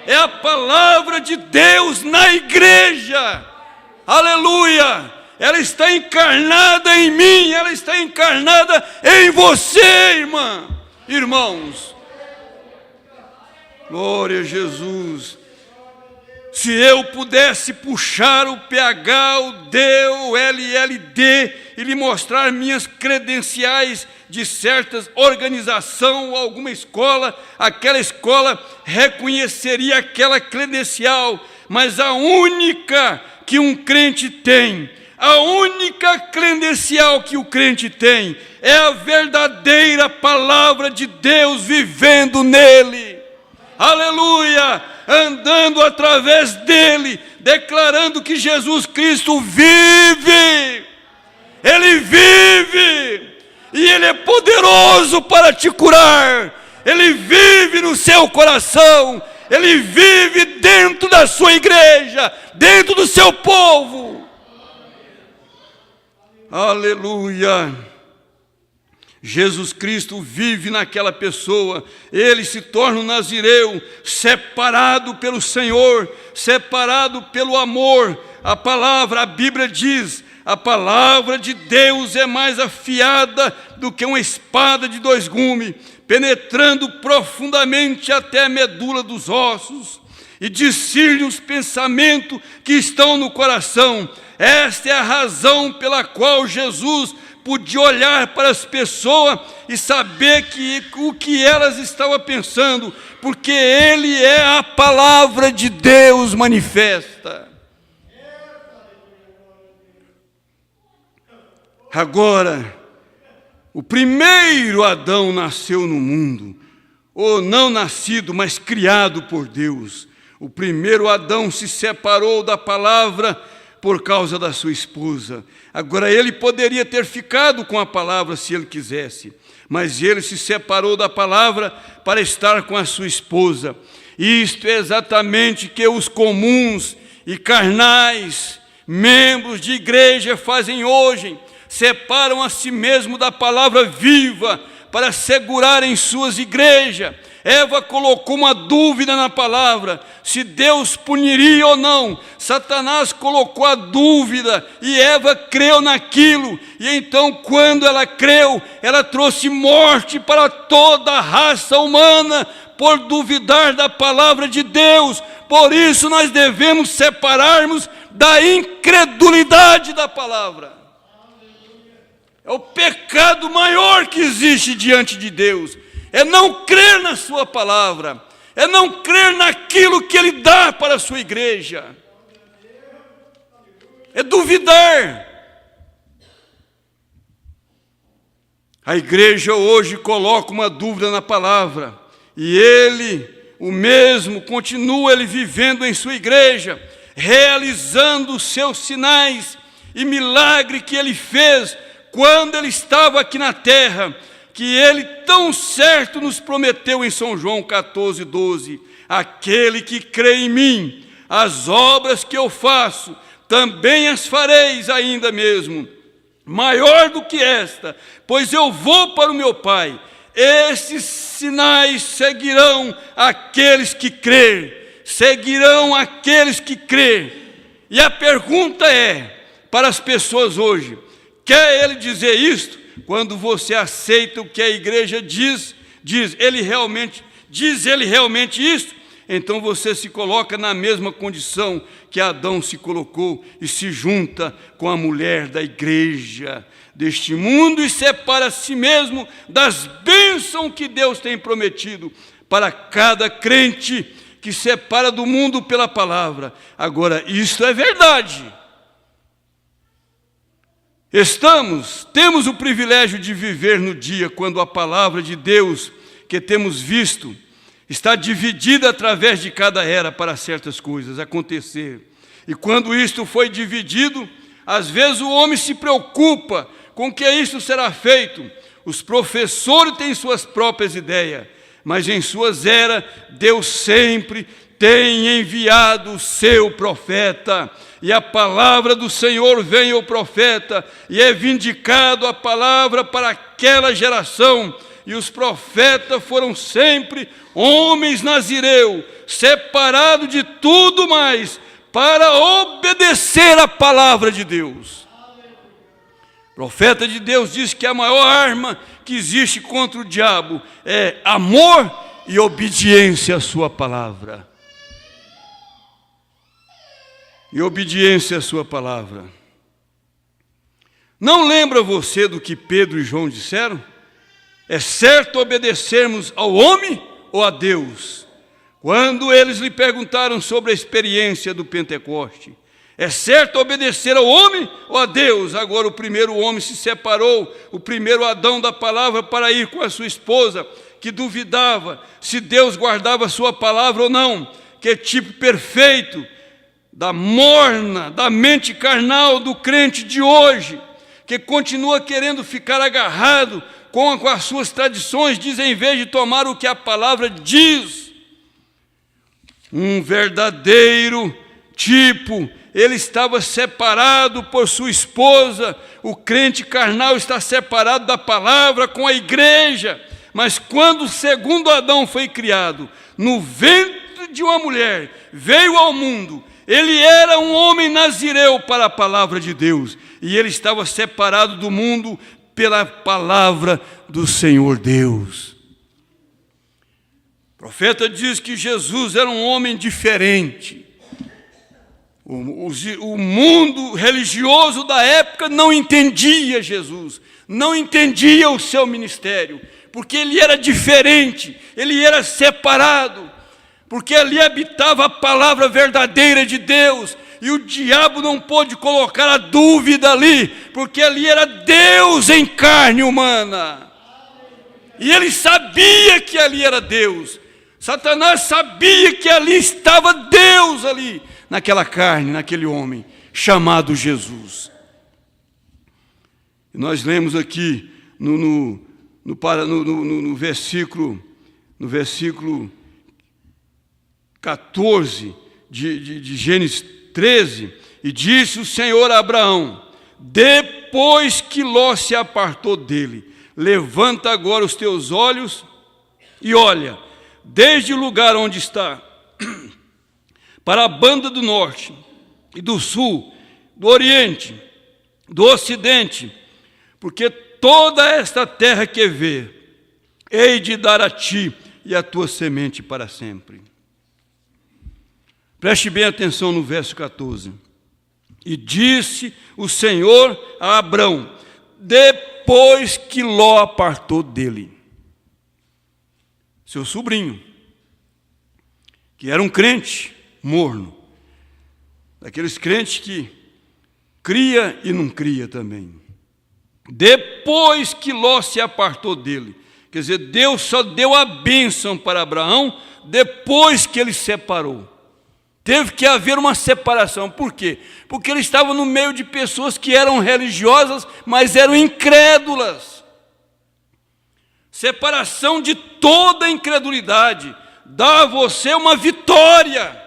[SPEAKER 5] é a palavra de Deus na igreja, aleluia. Ela está encarnada em mim, ela está encarnada em você, irmãos. Glória a Jesus. Se eu pudesse puxar o PH, o D, o LLD e lhe mostrar minhas credenciais de certas organização ou alguma escola, aquela escola reconheceria aquela credencial, mas a única que um crente tem, a única credencial que o crente tem é a verdadeira palavra de Deus vivendo nele. Aleluia! Andando através dele, declarando que Jesus Cristo vive. Ele vive. E ele é poderoso para te curar. Ele vive no seu coração. Ele vive dentro da sua igreja, dentro do seu povo. Aleluia! Jesus Cristo vive naquela pessoa, ele se torna um nazireu, separado pelo Senhor, separado pelo amor. A palavra, a Bíblia diz, a palavra de Deus é mais afiada do que uma espada de dois gumes, penetrando profundamente até a medula dos ossos, e discerne os pensamentos que estão no coração. Esta é a razão pela qual Jesus podia olhar para as pessoas e saber o que elas estavam pensando, porque Ele é a palavra de Deus manifesta. Agora, o primeiro Adão nasceu no mundo, ou não nascido, mas criado por Deus. O primeiro Adão se separou da palavra por causa da sua esposa. Agora, ele poderia ter ficado com a palavra se ele quisesse, mas ele se separou da palavra para estar com a sua esposa. Isto é exatamente o que os comuns e carnais membros de igreja fazem hoje. Separam a si mesmo da palavra viva para segurarem suas igrejas. Eva colocou uma dúvida na palavra, se Deus puniria ou não. Satanás colocou a dúvida e Eva creu naquilo. E então, quando ela creu, ela trouxe morte para toda a raça humana por duvidar da palavra de Deus. Por isso nós devemos separarmos da incredulidade da palavra. É o pecado maior que existe diante de Deus. É não crer na sua palavra, é não crer naquilo que Ele dá para a sua igreja, é duvidar. A igreja hoje coloca uma dúvida na palavra, e ele, o mesmo, continua ele vivendo em sua igreja, realizando os seus sinais e milagre que ele fez quando ele estava aqui na terra, que ele tão certo nos prometeu em São João 14:12, aquele que crê em mim, as obras que eu faço, também as fareis ainda mesmo, maior do que esta, pois eu vou para o meu Pai. Esses sinais seguirão aqueles que crêem, seguirão aqueles que crêem. E a pergunta é, para as pessoas hoje, quer ele dizer isto? Quando você aceita o que a igreja diz ele realmente isto? Então você se coloca na mesma condição que Adão se colocou e se junta com a mulher da igreja deste mundo e separa a si mesmo das bênçãos que Deus tem prometido para cada crente que separa do mundo pela palavra. Agora, isto é verdade. Temos o privilégio de viver no dia quando a palavra de Deus que temos visto está dividida através de cada era para certas coisas acontecer. E quando isto foi dividido, às vezes o homem se preocupa com que isto será feito. Os professores têm suas próprias ideias, mas em suas eras, Deus sempre tem enviado o seu profeta. E a palavra do Senhor vem ao profeta, e é vindicado a palavra para aquela geração. E os profetas foram sempre homens nazireus, separados de tudo mais, para obedecer a palavra de Deus. O profeta de Deus diz que a maior arma que existe contra o diabo é amor e obediência à sua palavra. E obediência à sua palavra. Não lembra você do que Pedro e João disseram? É certo obedecermos ao homem ou a Deus? Quando eles lhe perguntaram sobre a experiência do Pentecoste, é certo obedecer ao homem ou a Deus? Agora o primeiro homem se separou, o primeiro Adão da palavra, para ir com a sua esposa, que duvidava se Deus guardava a sua palavra ou não. Que tipo perfeito da morna, da mente carnal do crente de hoje, que continua querendo ficar agarrado com as suas tradições, diz, em vez de tomar o que a palavra diz. Um verdadeiro tipo, ele estava separado por sua esposa. O crente carnal está separado da palavra com a igreja. Mas quando o segundo Adão foi criado, no ventre de uma mulher, veio ao mundo, ele era um homem nazireu para a palavra de Deus, e ele estava separado do mundo pela palavra do Senhor Deus. O profeta diz que Jesus era um homem diferente. O mundo religioso da época não entendia Jesus, não entendia o seu ministério, porque ele era diferente, ele era separado, porque ali habitava a palavra verdadeira de Deus, e o diabo não pôde colocar a dúvida ali, porque ali era Deus em carne humana. E ele sabia que ali era Deus. Satanás sabia que ali estava Deus ali, naquela carne, naquele homem, chamado Jesus. E nós lemos aqui no versículo 14 de Gênesis 13, e disse o Senhor a Abraão, depois que Ló se apartou dele, levanta agora os teus olhos e olha, desde o lugar onde está, para a banda do norte e do sul, do oriente, do ocidente, porque toda esta terra que vê, hei de dar a ti e a tua semente para sempre. Preste bem atenção no verso 14. E disse o Senhor a Abrão, depois que Ló apartou dele, seu sobrinho, que era um crente morno, daqueles crentes que cria e não cria também. Depois que Ló se apartou dele, quer dizer, Deus só deu a bênção para Abraão depois que ele separou. Teve que haver uma separação. Por quê? Porque ele estava no meio de pessoas que eram religiosas, mas eram incrédulas. Separação de toda a incredulidade dá a você uma vitória,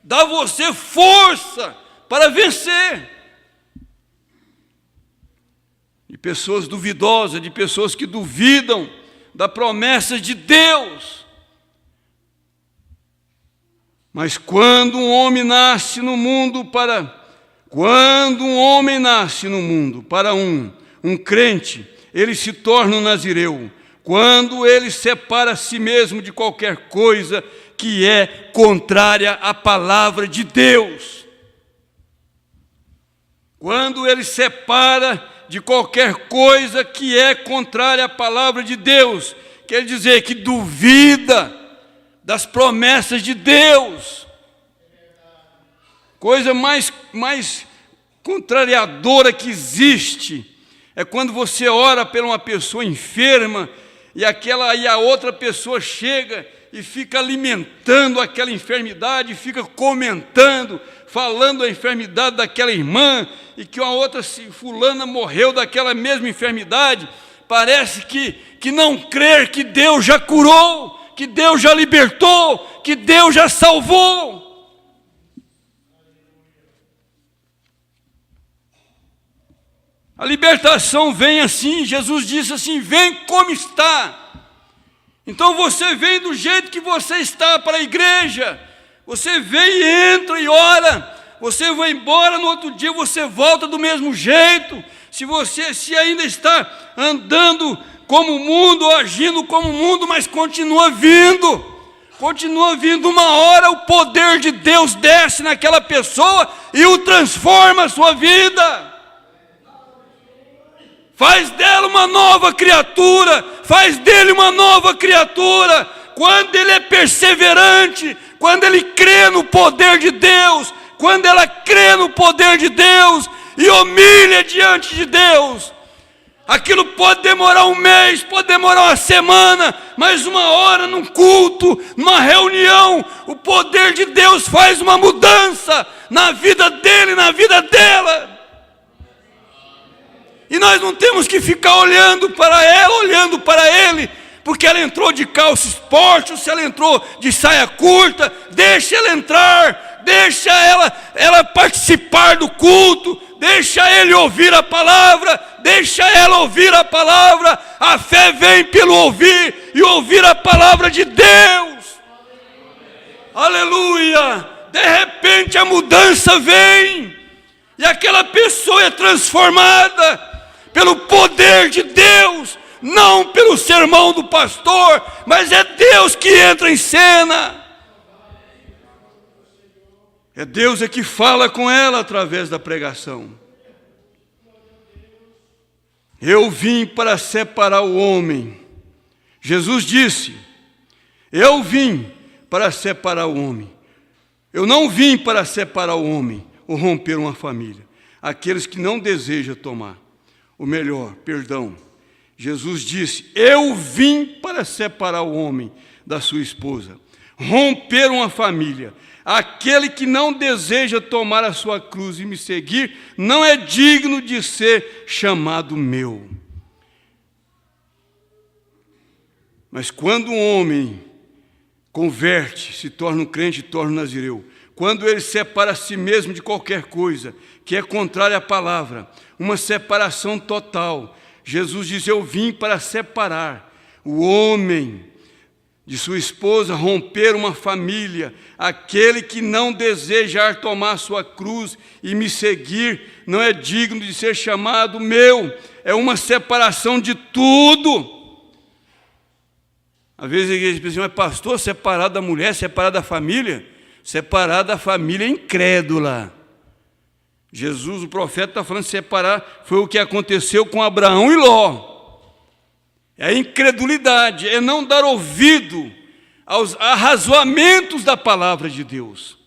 [SPEAKER 5] dá a você força, para vencer. De pessoas duvidosas, de pessoas que duvidam da promessa de Deus. Mas quando um homem nasce no mundo para um crente, ele se torna um nazireu. Quando ele separa a si mesmo de qualquer coisa que é contrária à palavra de Deus. Quando ele separa de qualquer coisa que é contrária à palavra de Deus, quer dizer que duvida das promessas de Deus. Coisa mais contrariadora que existe é quando você ora por uma pessoa enferma e a outra pessoa chega e fica alimentando aquela enfermidade, fica comentando, falando a enfermidade daquela irmã, e que uma outra fulana morreu daquela mesma enfermidade. Parece que não crer que Deus já curou, que Deus já libertou, que Deus já salvou. A libertação vem assim, Jesus disse assim: vem como está. Então você vem do jeito que você está para a igreja, você vem e entra e ora, você vai embora, no outro dia você volta do mesmo jeito. Se ainda está andando como o mundo, agindo como o mundo, mas continua vindo, uma hora o poder de Deus desce naquela pessoa e o transforma a sua vida. Faz dela uma nova criatura, faz dele uma nova criatura, quando ele é perseverante, quando ele crê no poder de Deus, quando ela crê no poder de Deus e humilha diante de Deus. Aquilo pode demorar um mês, pode demorar uma semana, mas uma hora num culto, numa reunião, o poder de Deus faz uma mudança na vida dele, na vida dela. E nós não temos que ficar olhando para ela, olhando para ele, porque ela entrou de calça esporte, ou se ela entrou de saia curta. Deixa ela entrar, deixa ela participar do culto, deixa ele ouvir a palavra, deixa ela ouvir a palavra. A fé vem pelo ouvir, e ouvir a palavra de Deus. Aleluia! De repente a mudança vem, e aquela pessoa é transformada pelo poder de Deus, não pelo sermão do pastor, mas é Deus que entra em cena. É Deus que fala com ela através da pregação. Eu vim para separar o homem. Jesus disse: eu vim para separar o homem. Eu não vim para separar o homem ou romper uma família. Aqueles que não desejam tomar o melhor, perdão. Jesus disse: eu vim para separar o homem da sua esposa, romper uma família. Aquele que não deseja tomar a sua cruz e me seguir, não é digno de ser chamado meu. Mas quando um homem converte, se torna um crente, torna um nazireu, quando ele separa a si mesmo de qualquer coisa que é contrária à palavra, uma separação total. Jesus diz: eu vim para separar o homem de sua esposa, romper uma família. Aquele que não desejar tomar sua cruz e me seguir, não é digno de ser chamado meu. É uma separação de tudo. Às vezes a igreja diz assim: mas pastor, separado da mulher, separado da família? Separado da família incrédula. Jesus, o profeta, está falando de separar. Foi o que aconteceu com Abraão e Ló. É a incredulidade, é não dar ouvido aos arrazoamentos da palavra de Deus.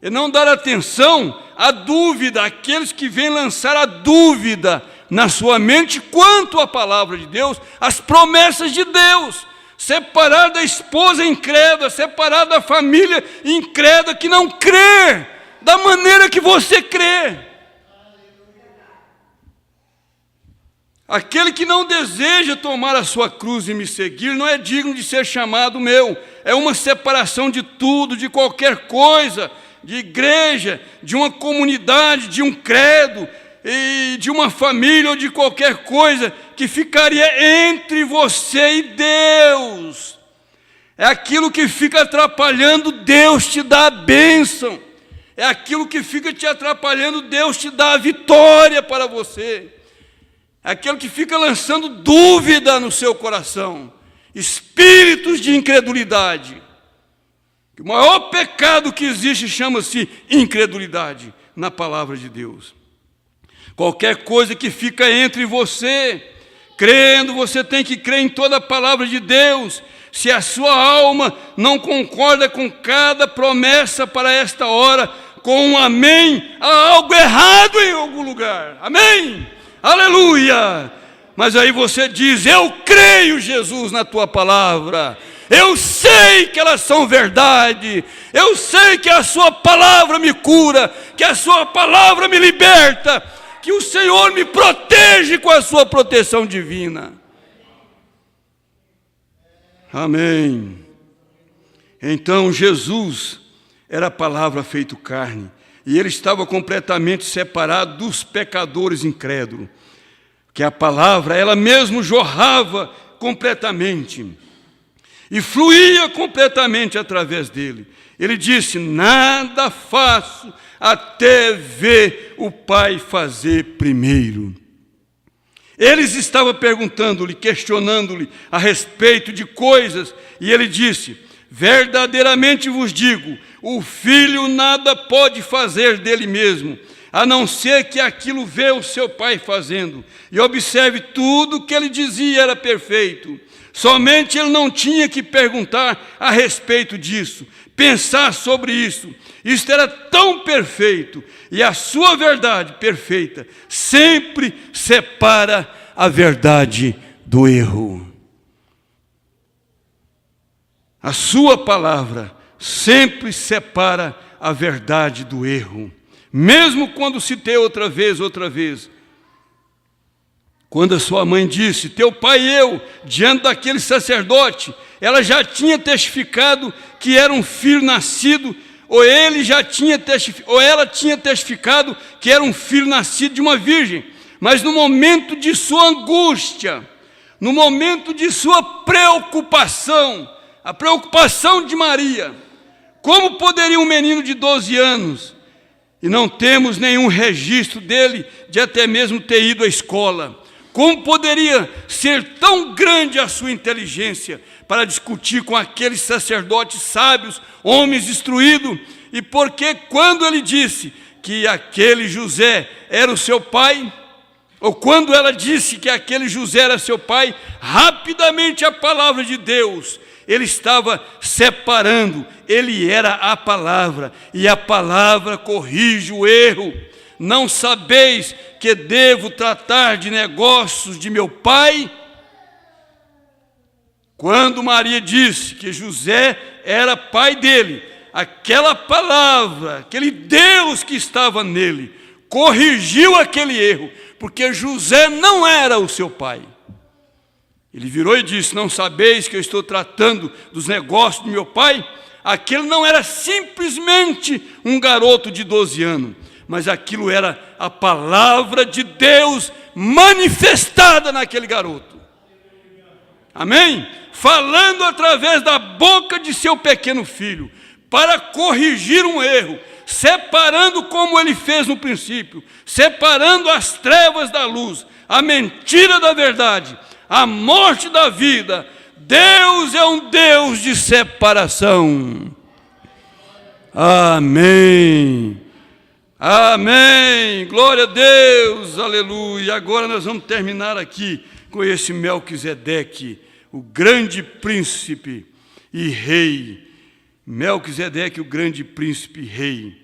[SPEAKER 5] É não dar atenção à dúvida, àqueles que vêm lançar a dúvida na sua mente quanto à palavra de Deus, às promessas de Deus. Separar da esposa incrédula, separar da família incrédula que não crê da maneira que você crê. Aquele que não deseja tomar a sua cruz e me seguir, não é digno de ser chamado meu. É uma separação de tudo, de qualquer coisa. de igreja, de uma comunidade, de um credo, e de uma família ou de qualquer coisa que ficaria entre você e Deus. É aquilo que fica atrapalhando Deus te dar a bênção. É aquilo que fica te atrapalhando Deus te dar a vitória para você. É aquilo que fica lançando dúvida no seu coração. Espíritos de incredulidade. O maior pecado que existe chama-se incredulidade na palavra de Deus. Qualquer coisa que fica entre você, crendo, você tem que crer em toda a palavra de Deus. Se a sua alma não concorda com cada promessa para esta hora, com um amém, há algo errado em algum lugar. Amém? Aleluia! Mas aí você diz, eu creio, Jesus, na tua palavra. Eu sei que elas são verdade. Eu sei que a sua palavra me cura, que a sua palavra me liberta, que o Senhor me protege com a sua proteção divina. Amém. Então Jesus era a palavra feito carne, e ele estava completamente separado dos pecadores incrédulos, que a palavra, ela mesmo jorrava completamente, e fluía completamente através dele. Ele disse, nada faço até ver o Pai fazer primeiro. Eles estavam perguntando-lhe, questionando-lhe a respeito de coisas, e ele disse, verdadeiramente vos digo, o filho nada pode fazer dele mesmo, a não ser que aquilo vê o seu pai fazendo. E observe, tudo que ele dizia era perfeito. Somente ele não tinha que perguntar a respeito disso, pensar sobre isso. Isto era tão perfeito, e a sua verdade perfeita sempre separa a verdade do erro. A sua palavra sempre separa a verdade do erro. Mesmo quando citei outra vez, quando a sua mãe disse, teu pai e eu, diante daquele sacerdote, ela já tinha testificado que era um filho nascido, ou ela tinha testificado que era um filho nascido de uma virgem. Mas no momento de sua angústia, no momento de sua preocupação, a preocupação de Maria, como poderia um menino de 12 anos, e não temos nenhum registro dele de até mesmo ter ido à escola, como poderia ser tão grande a sua inteligência para discutir com aqueles sacerdotes sábios, homens instruídos, e porque quando ele disse que aquele José era o seu pai, ou quando ela disse que aquele José era seu pai, rapidamente a palavra de Deus, ele estava separando, ele era a palavra, e a palavra corrige o erro. Não sabeis que devo tratar de negócios de meu pai? Quando Maria disse que José era pai dele, aquela palavra, aquele Deus que estava nele, corrigiu aquele erro, porque José não era o seu pai. Ele virou e disse, não sabeis que eu estou tratando dos negócios de meu pai? Aquele não era simplesmente um garoto de 12 anos, mas aquilo era a palavra de Deus manifestada naquele garoto. Amém? Falando através da boca de seu pequeno filho, para corrigir um erro, separando como ele fez no princípio, separando as trevas da luz, a mentira da verdade, a morte da vida. Deus é um Deus de separação. Amém. Amém. Glória a Deus. Aleluia. Agora nós vamos terminar aqui com esse Melquisedeque, o grande príncipe e rei. Melquisedeque, o grande príncipe e rei.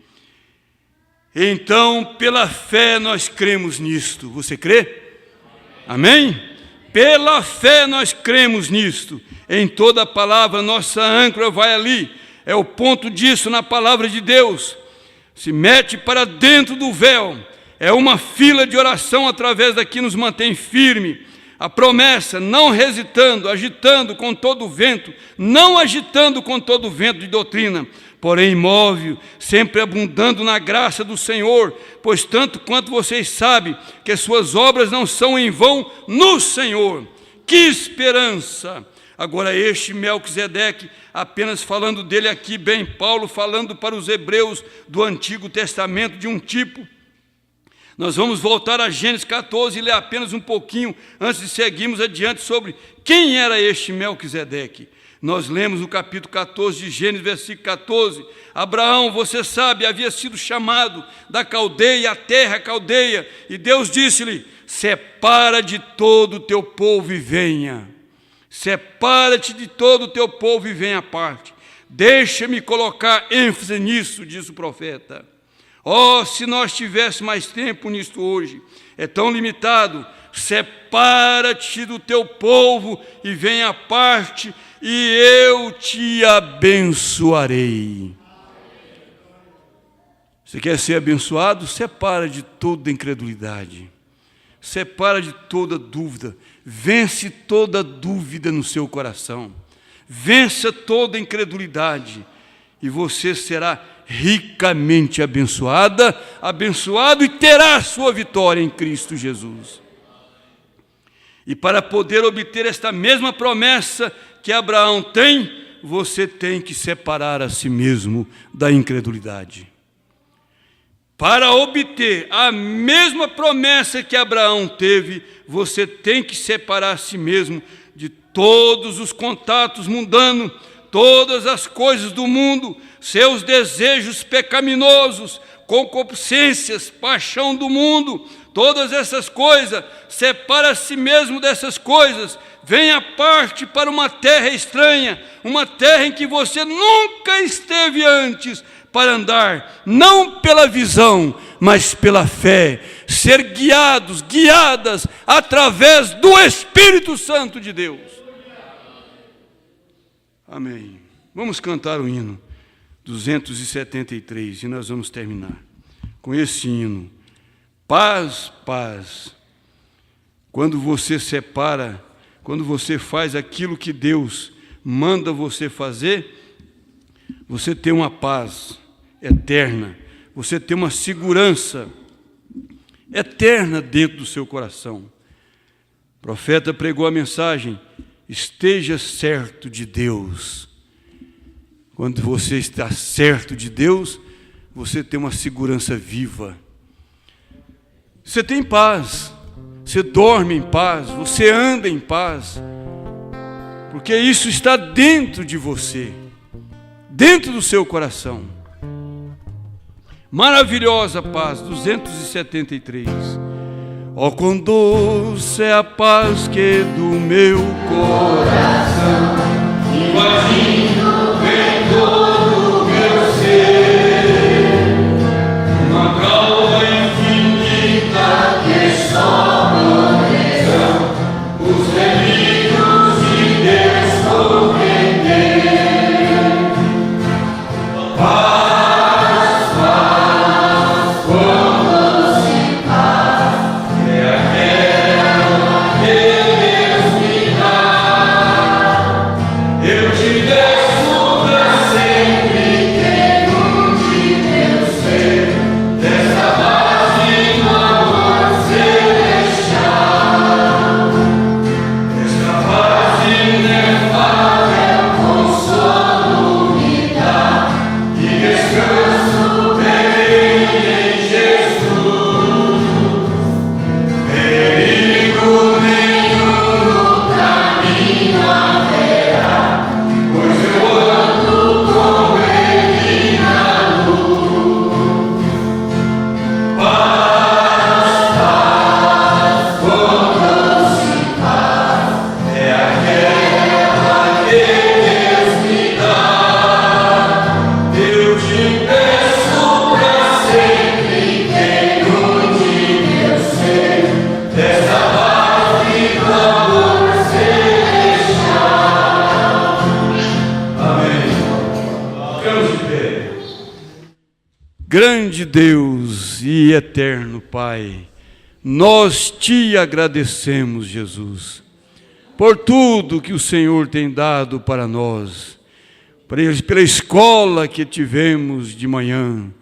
[SPEAKER 5] Então, pela fé nós cremos nisto. Você crê? Amém? Pela fé nós cremos nisto. Em toda a palavra, nossa âncora vai ali. É o ponto disso na palavra de Deus. Se mete para dentro do véu. É uma fila de oração através daqui nos mantém firme. A promessa, não hesitando, agitando com todo o vento, não agitando com todo o vento de doutrina, porém imóvel, sempre abundando na graça do Senhor, pois tanto quanto vocês sabem que suas obras não são em vão no Senhor. Que esperança! Agora este Melquisedeque, apenas falando dele aqui, bem Paulo falando para os hebreus do Antigo Testamento de um tipo. Nós vamos voltar a Gênesis 14 e ler apenas um pouquinho antes de seguirmos adiante sobre quem era este Melquisedeque. Nós lemos no capítulo 14 de Gênesis, versículo 14. Abraão, você sabe, havia sido chamado da Caldeia, a terra Caldeia, e Deus disse-lhe: separa de todo o teu povo e venha. Separa-te de todo o teu povo e venha à parte. Deixa-me colocar ênfase nisso, diz o profeta. Oh, se nós tivéssemos mais tempo nisto hoje, é tão limitado. Separa-te do teu povo e venha à parte, e eu te abençoarei. Você quer ser abençoado? Separa de toda incredulidade. Separa de toda dúvida. Vence toda dúvida no seu coração. Vença toda incredulidade. E você será ricamente abençoado e terá a sua vitória em Cristo Jesus. E para poder obter esta mesma promessa que Abraão tem, você tem que separar a si mesmo da incredulidade. Para obter a mesma promessa que Abraão teve, você tem que separar a si mesmo de todos os contatos mundanos, todas as coisas do mundo, seus desejos pecaminosos, concupiscências, paixão do mundo, todas essas coisas. Separa a si mesmo dessas coisas. Venha à parte para uma terra estranha, uma terra em que você nunca esteve antes, para andar, não pela visão, mas pela fé, ser guiadas através do Espírito Santo de Deus. Amém. Vamos cantar o hino 273 e nós vamos terminar com esse hino. Paz, paz. Quando você separa, quando você faz aquilo que Deus manda você fazer, você tem uma paz eterna, você tem uma segurança eterna dentro do seu coração. O profeta pregou a mensagem: esteja certo de Deus. Quando você está certo de Deus, você tem uma segurança viva. Você tem paz, você dorme em paz, você anda em paz, porque isso está dentro de você, dentro do seu coração. Maravilhosa paz, 273. Oh, quão doce é a paz que é do meu coração, invadindo bem todo o meu ser, uma calma infinita que só proteção os delírios de Deus compreender. Grande Deus e eterno Pai, Nós te agradecemos, Jesus, por tudo que o Senhor tem dado para nós, pela escola que tivemos de manhã,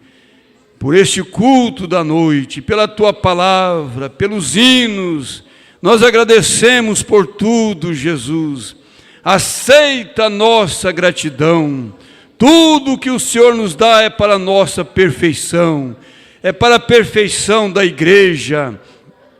[SPEAKER 5] por este culto da noite, pela tua palavra, pelos hinos. Nós agradecemos por tudo, Jesus. Aceita a nossa gratidão. Tudo que o Senhor nos dá é para a nossa perfeição, é para a perfeição da igreja.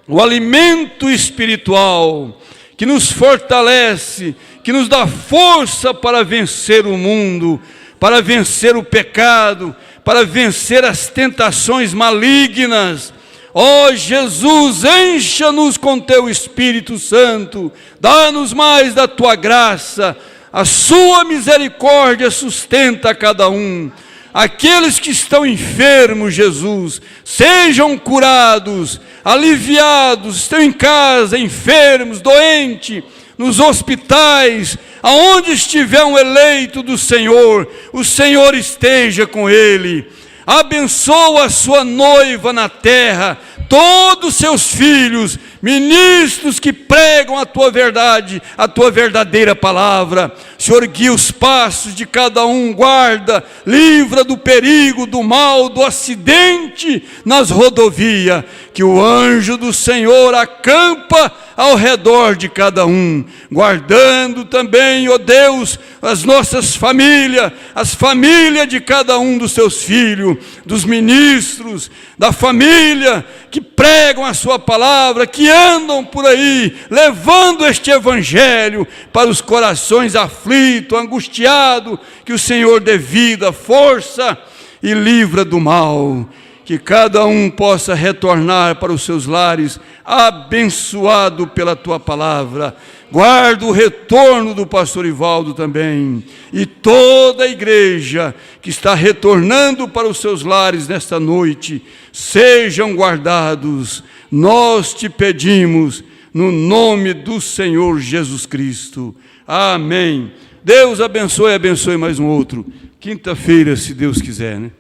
[SPEAKER 5] O alimento espiritual que nos fortalece, que nos dá força para vencer o mundo, para vencer o pecado, para vencer as tentações malignas. Ó Jesus, encha-nos com teu Espírito Santo, dá-nos mais da tua graça, a sua misericórdia sustenta a cada um. Aqueles que estão enfermos, Jesus, sejam curados, aliviados, estão em casa, enfermos, doentes, nos hospitais, aonde estiver um eleito do Senhor, o Senhor esteja com ele. Abençoa a sua noiva na terra, todos os seus filhos, ministros que pregam a tua verdade, a tua verdadeira palavra. Senhor, guia os passos de cada um, guarda, livra do perigo, do mal, do acidente nas rodovias, que o anjo do Senhor acampa ao redor de cada um, guardando também, ó Deus, as nossas famílias, as famílias de cada um dos seus filhos, dos ministros, da família, que pregam a sua palavra, que andam por aí, levando este evangelho para os corações aflitos, angustiados, que o Senhor dê vida, força e livra do mal. Que cada um possa retornar para os seus lares, abençoado pela tua palavra. Guarda o retorno do pastor Ivaldo também, e toda a igreja que está retornando para os seus lares nesta noite, sejam guardados. Nós te pedimos, no nome do Senhor Jesus Cristo. Amém. Deus abençoe, abençoe mais um outro. Quinta-feira, se Deus quiser, né?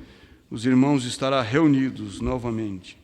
[SPEAKER 5] Os irmãos estarão reunidos novamente.